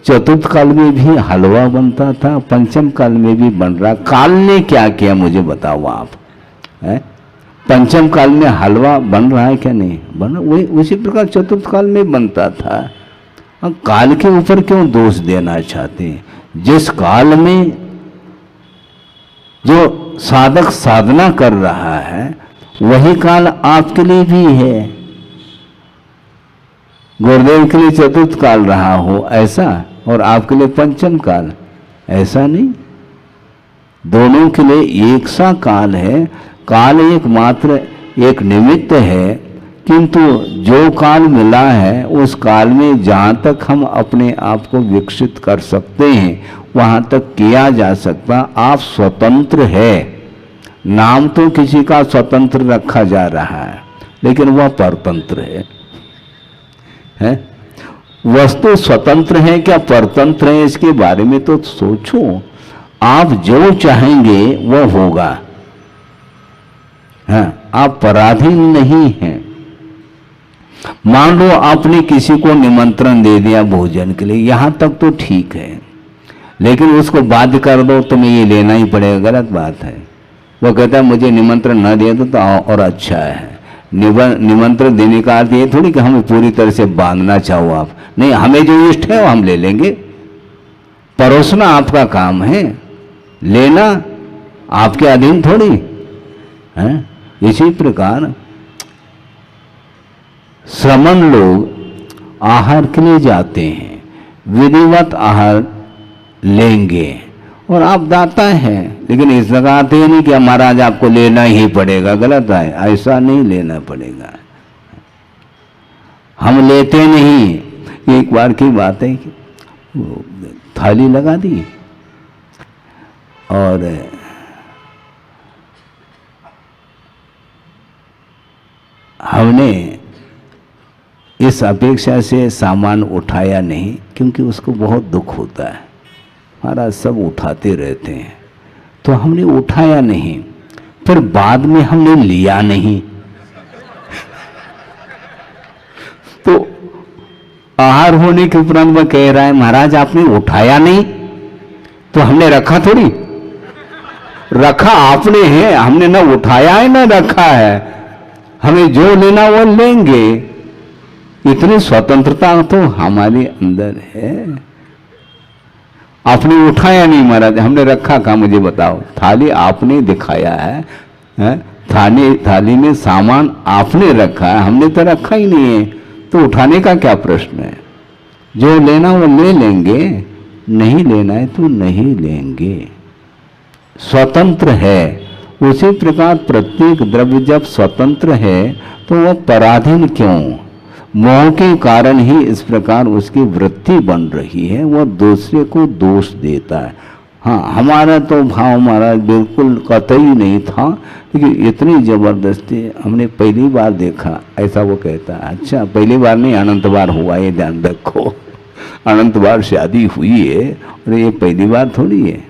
चतुर्थ काल में भी हलवा बनता था, पंचम काल में भी बन रहा। काल ने क्या किया मुझे बताओ आप है? पंचम काल में हलवा बन रहा है क्या? नहीं बन, वही उसी प्रकार चतुर्थ काल में बनता था। अब काल के ऊपर क्यों दोष देना चाहते हैं? जिस काल में जो साधक साधना कर रहा है वही काल आपके लिए भी है। गुरुदेव के लिए चतुर्थ काल रहा हो ऐसा, और आपके लिए पंचम काल ऐसा नहीं। दोनों के लिए एक सा काल है। काल एक मात्र एक निमित्त है, किंतु जो काल मिला है उस काल में जहाँ तक हम अपने आप को विकसित कर सकते हैं वहाँ तक किया जा सकता। आप स्वतंत्र है। नाम तो किसी का स्वतंत्र रखा जा रहा है, लेकिन वह परतंत्र है? वस्तु स्वतंत्र है क्या परतंत्र है, इसके बारे में तो सोचो। आप जो चाहेंगे वह होगा। हाँ, आप पराधीन नहीं हैं। मान लो आपने किसी को निमंत्रण दे दिया भोजन के लिए, यहां तक तो ठीक है, लेकिन उसको बाध्य कर दो तुम्हें ये लेना ही पड़ेगा, गलत बात है। वो कहता है मुझे निमंत्रण न दिया तो और अच्छा है। निमंत्रण देने का अर्थ ये थोड़ी कि हमें पूरी तरह से बांधना चाहो आप, नहीं, हमें जो इष्ट है वो हम ले लेंगे। परोसना आपका काम है, लेना आपके अधीन थोड़ी है। इसी प्रकार श्रमण लोग आहार के लिए जाते हैं, विधिवत आहार लेंगे और आप दाता हैं, लेकिन इस जगह आते ही नहीं कि महाराज आपको लेना ही पड़ेगा, गलत है। ऐसा नहीं लेना पड़ेगा, हम लेते नहीं। एक बार की बात है कि थाली लगा दी और हमने इस अपेक्षा से सामान उठाया नहीं, क्योंकि उसको बहुत दुख होता है। महाराज सब उठाते रहते हैं, तो हमने उठाया नहीं। फिर बाद में हमने लिया नहीं, तो आहार होने के उपरांत वह कह रहा है महाराज आपने उठाया नहीं, तो हमने रखा थोड़ी, रखा आपने है, हमने ना उठाया है ना रखा है। हमें जो लेना वो लेंगे, इतनी स्वतंत्रता तो हमारे अंदर है। आपने उठाया नहीं महाराज, हमने रखा कहाँ, मुझे बताओ। थाली आपने दिखाया है, थाली में सामान आपने रखा है, हमने तो रखा ही नहीं है, तो उठाने का क्या प्रश्न है। जो लेना वो ले लेंगे, नहीं लेना है तो नहीं लेंगे। स्वतंत्र है। उसी प्रकार प्रत्येक द्रव्य जब स्वतंत्र है तो वह पराधीन क्यों? मोह के कारण ही इस प्रकार उसकी वृत्ति बन रही है, वह दूसरे को दोष देता है। हाँ, हमारा तो भाव महाराज बिल्कुल कतई नहीं था, लेकिन इतनी जबरदस्ती हमने पहली बार देखा, ऐसा वो कहता है। अच्छा, पहली बार नहीं, अनंत बार हुआ, ये ध्यान रखो। अनंत बार शादी हुई है और ये पहली बार थोड़ी है।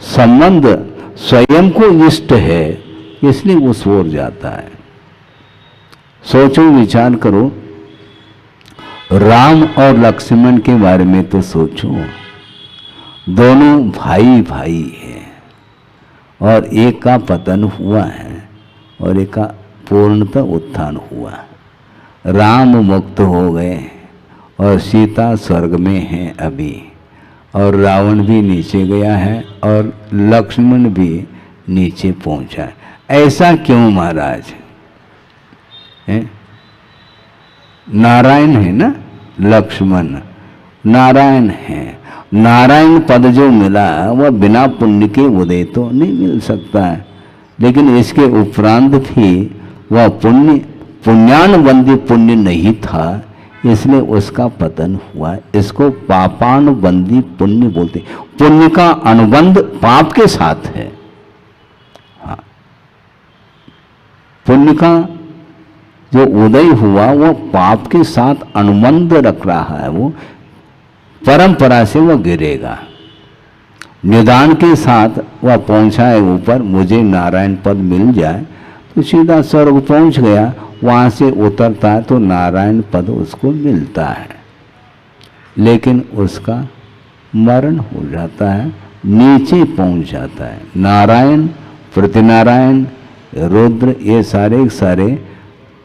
संबंध स्वयं को इष्ट है, इसलिए वो सोर जाता है। सोचो, विचार करो, राम और लक्ष्मण के बारे में तो सोचो। दोनों भाई भाई हैं और एक का पतन हुआ है और एक का पूर्णतः उत्थान हुआ। राम मुक्त हो गए और सीता स्वर्ग में है अभी, और रावण भी नीचे गया है और लक्ष्मण भी नीचे पहुंचा है। ऐसा क्यों महाराज? नारायण है ना, लक्ष्मण नारायण है। नारायण पद जो मिला वह बिना पुण्य के उदय तो नहीं मिल सकता है, लेकिन इसके उपरांत भी वह पुण्यानुबंधी पुण्य नहीं था, इसलिए उसका पतन हुआ। इसको पापानुबंधी पुण्य बोलते। पुण्य का अनुबंध पाप के साथ है। हाँ, पुण्य का जो उदय हुआ वो पाप के साथ अनुबंध रख रहा है, वो परंपरा से वह गिरेगा। निदान के साथ वह पहुंचा है ऊपर, मुझे नारायण पद मिल जाए तो सीधा स्वर्ग पहुंच गया। वहां से उतरता है तो नारायण पद उसको मिलता है, लेकिन उसका मरण हो जाता है, नीचे पहुंच जाता है। नारायण, प्रतिनारायण, रुद्र, ये सारे सारे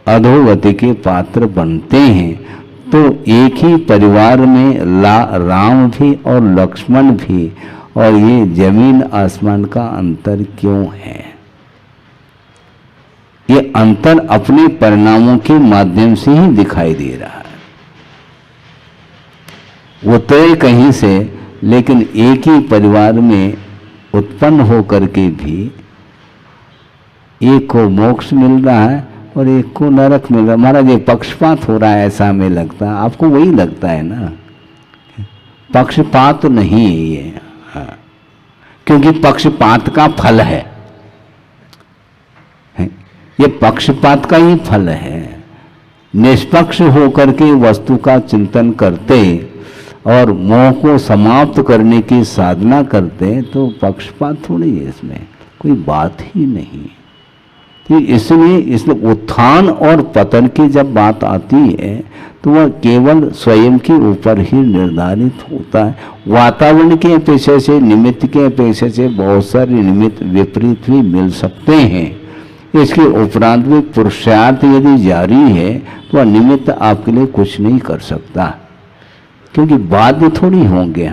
अधोगति के पात्र बनते हैं। तो एक ही परिवार में राम भी और लक्ष्मण भी, और ये जमीन आसमान का अंतर क्यों है? ये अंतर अपने परिणामों के माध्यम से ही दिखाई दे रहा है। वो तय कहीं से, लेकिन एक ही परिवार में उत्पन्न होकर के भी एक को मोक्ष मिल रहा है और एक को नरक मिल रहा है। महाराज ये पक्षपात हो रहा है ऐसा हमें लगता है, आपको वही लगता है ना? पक्षपात नहीं है ये, हाँ, क्योंकि पक्षपात का फल है, ये पक्षपात का ही फल है। निष्पक्ष होकर के वस्तु का चिंतन करते और मोह को समाप्त करने की साधना करते तो पक्षपात थोड़ी है, इसमें कोई बात ही नहीं। तो इसलिए उत्थान और पतन की जब बात आती है तो वह केवल स्वयं के ऊपर ही निर्धारित होता है। वातावरण की अपेक्षा से, निमित्त की अपेक्षा से बहुत सारे निमित्त विपरीत भी मिल सकते हैं। इसके उपरांत भी पुरुषार्थ यदि जारी है तो वह निमित्त आपके लिए कुछ नहीं कर सकता, क्योंकि बाध्य थोड़ी होंगे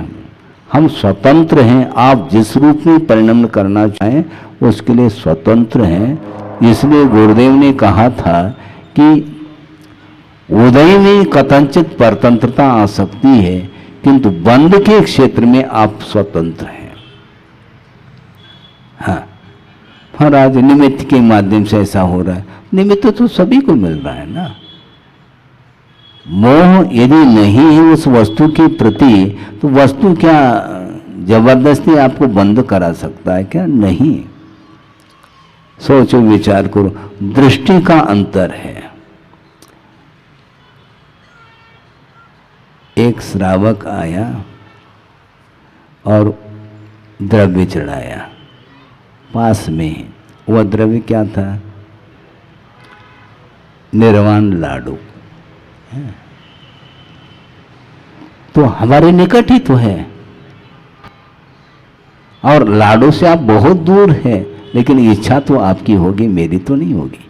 हम स्वतंत्र हैं। आप जिस रूप में परिणमन करना चाहें उसके लिए स्वतंत्र हैं। इसलिए गुरुदेव ने कहा था कि उदय में कथनचित परतंत्रता आ सकती है, किंतु बंद के क्षेत्र में आप स्वतंत्र हैं। हाँ महाराज, निमित्त के माध्यम से ऐसा हो रहा है। निमित्त तो सभी को मिल रहा है ना। मोह यदि नहीं है उस वस्तु के प्रति तो वस्तु क्या जबरदस्ती आपको बंद करा सकता है क्या? नहीं। सोचो, विचार करो, दृष्टि का अंतर है। एक श्रावक आया और द्रव्य चढ़ाया पास में। वह द्रव्य क्या था? निर्वाण लाडू। तो हमारे निकट ही तो है और लाडू से आप बहुत दूर है, लेकिन इच्छा तो आपकी होगी, मेरी तो नहीं होगी।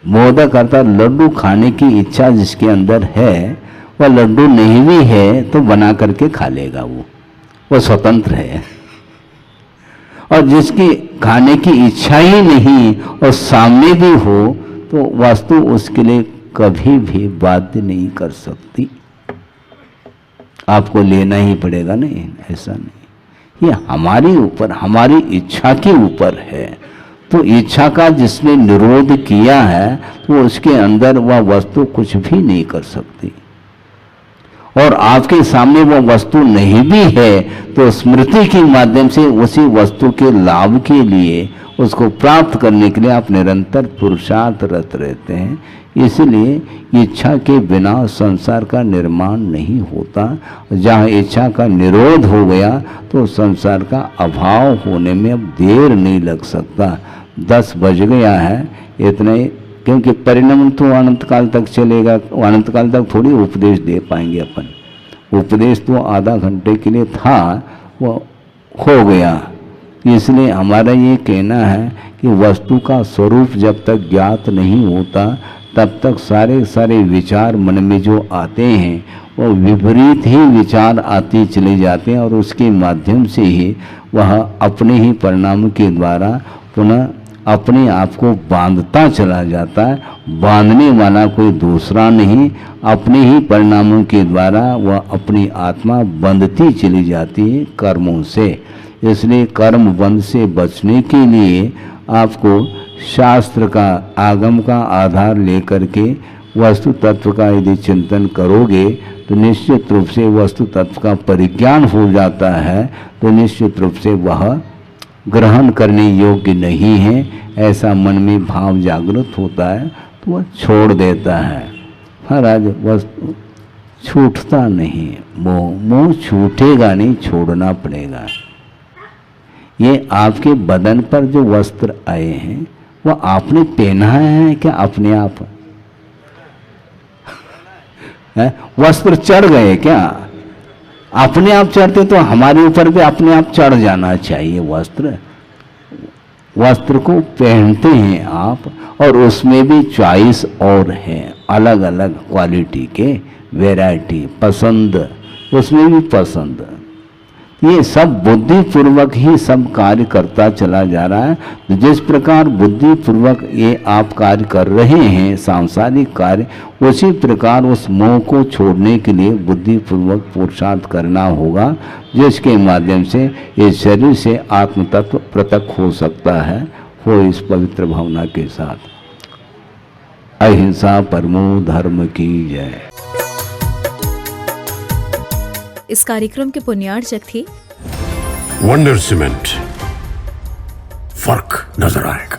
मोदक अर्थात लड्डू खाने की इच्छा जिसके अंदर है, वह लड्डू नहीं भी है तो बना करके खा लेगा, वो स्वतंत्र है। और जिसकी खाने की इच्छा ही नहीं और सामने भी हो तो वस्तु उसके लिए कभी भी बाध्य नहीं कर सकती। आपको लेना ही पड़ेगा, नहीं ऐसा नहीं। ये हमारे ऊपर, हमारी इच्छा के ऊपर है। तो इच्छा का जिसने निरोध किया है वो उसके अंदर वह वस्तु कुछ भी नहीं कर सकती। और आपके सामने वह वस्तु नहीं भी है तो स्मृति के माध्यम से उसी वस्तु के लाभ के लिए, उसको प्राप्त करने के लिए आप निरंतर पुरुषार्थरत रहते हैं। इसलिए इच्छा के बिना संसार का निर्माण नहीं होता। जहाँ इच्छा का निरोध हो गया तो संसार का अभाव होने में अब देर नहीं लग सकता। 10 बज गया है इतने, क्योंकि परिणाम तो अनंत काल तक चलेगा। अनंत काल तक थोड़ी उपदेश दे पाएंगे अपन। उपदेश तो आधा घंटे के लिए था, वो हो गया। इसलिए हमारा ये कहना है कि वस्तु का स्वरूप जब तक ज्ञात नहीं होता तब तक सारे विचार मन में जो आते हैं वो विपरीत ही विचार आते चले जाते हैं और उसके माध्यम से ही वह अपने ही परिणाम के द्वारा पुनः अपने आप को बांधता चला जाता है। बांधने वाला कोई दूसरा नहीं, अपने ही परिणामों के द्वारा वह अपनी आत्मा बंधती चली जाती है कर्मों से। इसलिए कर्म बंध से बचने के लिए आपको शास्त्र का, आगम का आधार लेकर के वस्तु तत्व का यदि चिंतन करोगे तो निश्चित रूप से वस्तु तत्व का परिज्ञान हो जाता है। तो निश्चित रूप से वह ग्रहण करने योग्य नहीं है, ऐसा मन में भाव जागृत होता है तो वह छोड़ देता है। महाराज वस्तु छूटता नहीं, मोह छूटेगा नहीं, छोड़ना पड़ेगा। ये आपके बदन पर जो वस्त्र आए हैं वह आपने पहना है क्या? अपने आप है? वस्त्र चढ़ गए क्या? अपने आप चढ़ते तो हमारे ऊपर भी अपने आप चढ़ जाना चाहिए। वस्त्र को पहनते हैं आप और उसमें भी चॉइस और है, अलग अलग क्वालिटी के, वैरायटी, पसंद, उसमें भी पसंद। ये सब बुद्धि पूर्वक ही सब कार्य करता चला जा रहा है। तो जिस प्रकार बुद्धि पूर्वक ये आप कार्य कर रहे हैं सांसारिक कार्य, उसी प्रकार उस मोह को छोड़ने के लिए बुद्धि पूर्वक पुरुषार्थ करना होगा, जिसके माध्यम से इस शरीर से आत्म तत्व प्रत्यक्ष हो सकता है। हो इस पवित्र भावना के साथ। अहिंसा परमो धर्म की जय। इस कार्यक्रम के पुण्यार्चक थे वंडर सीमेंट, फर्क नजर आएगा।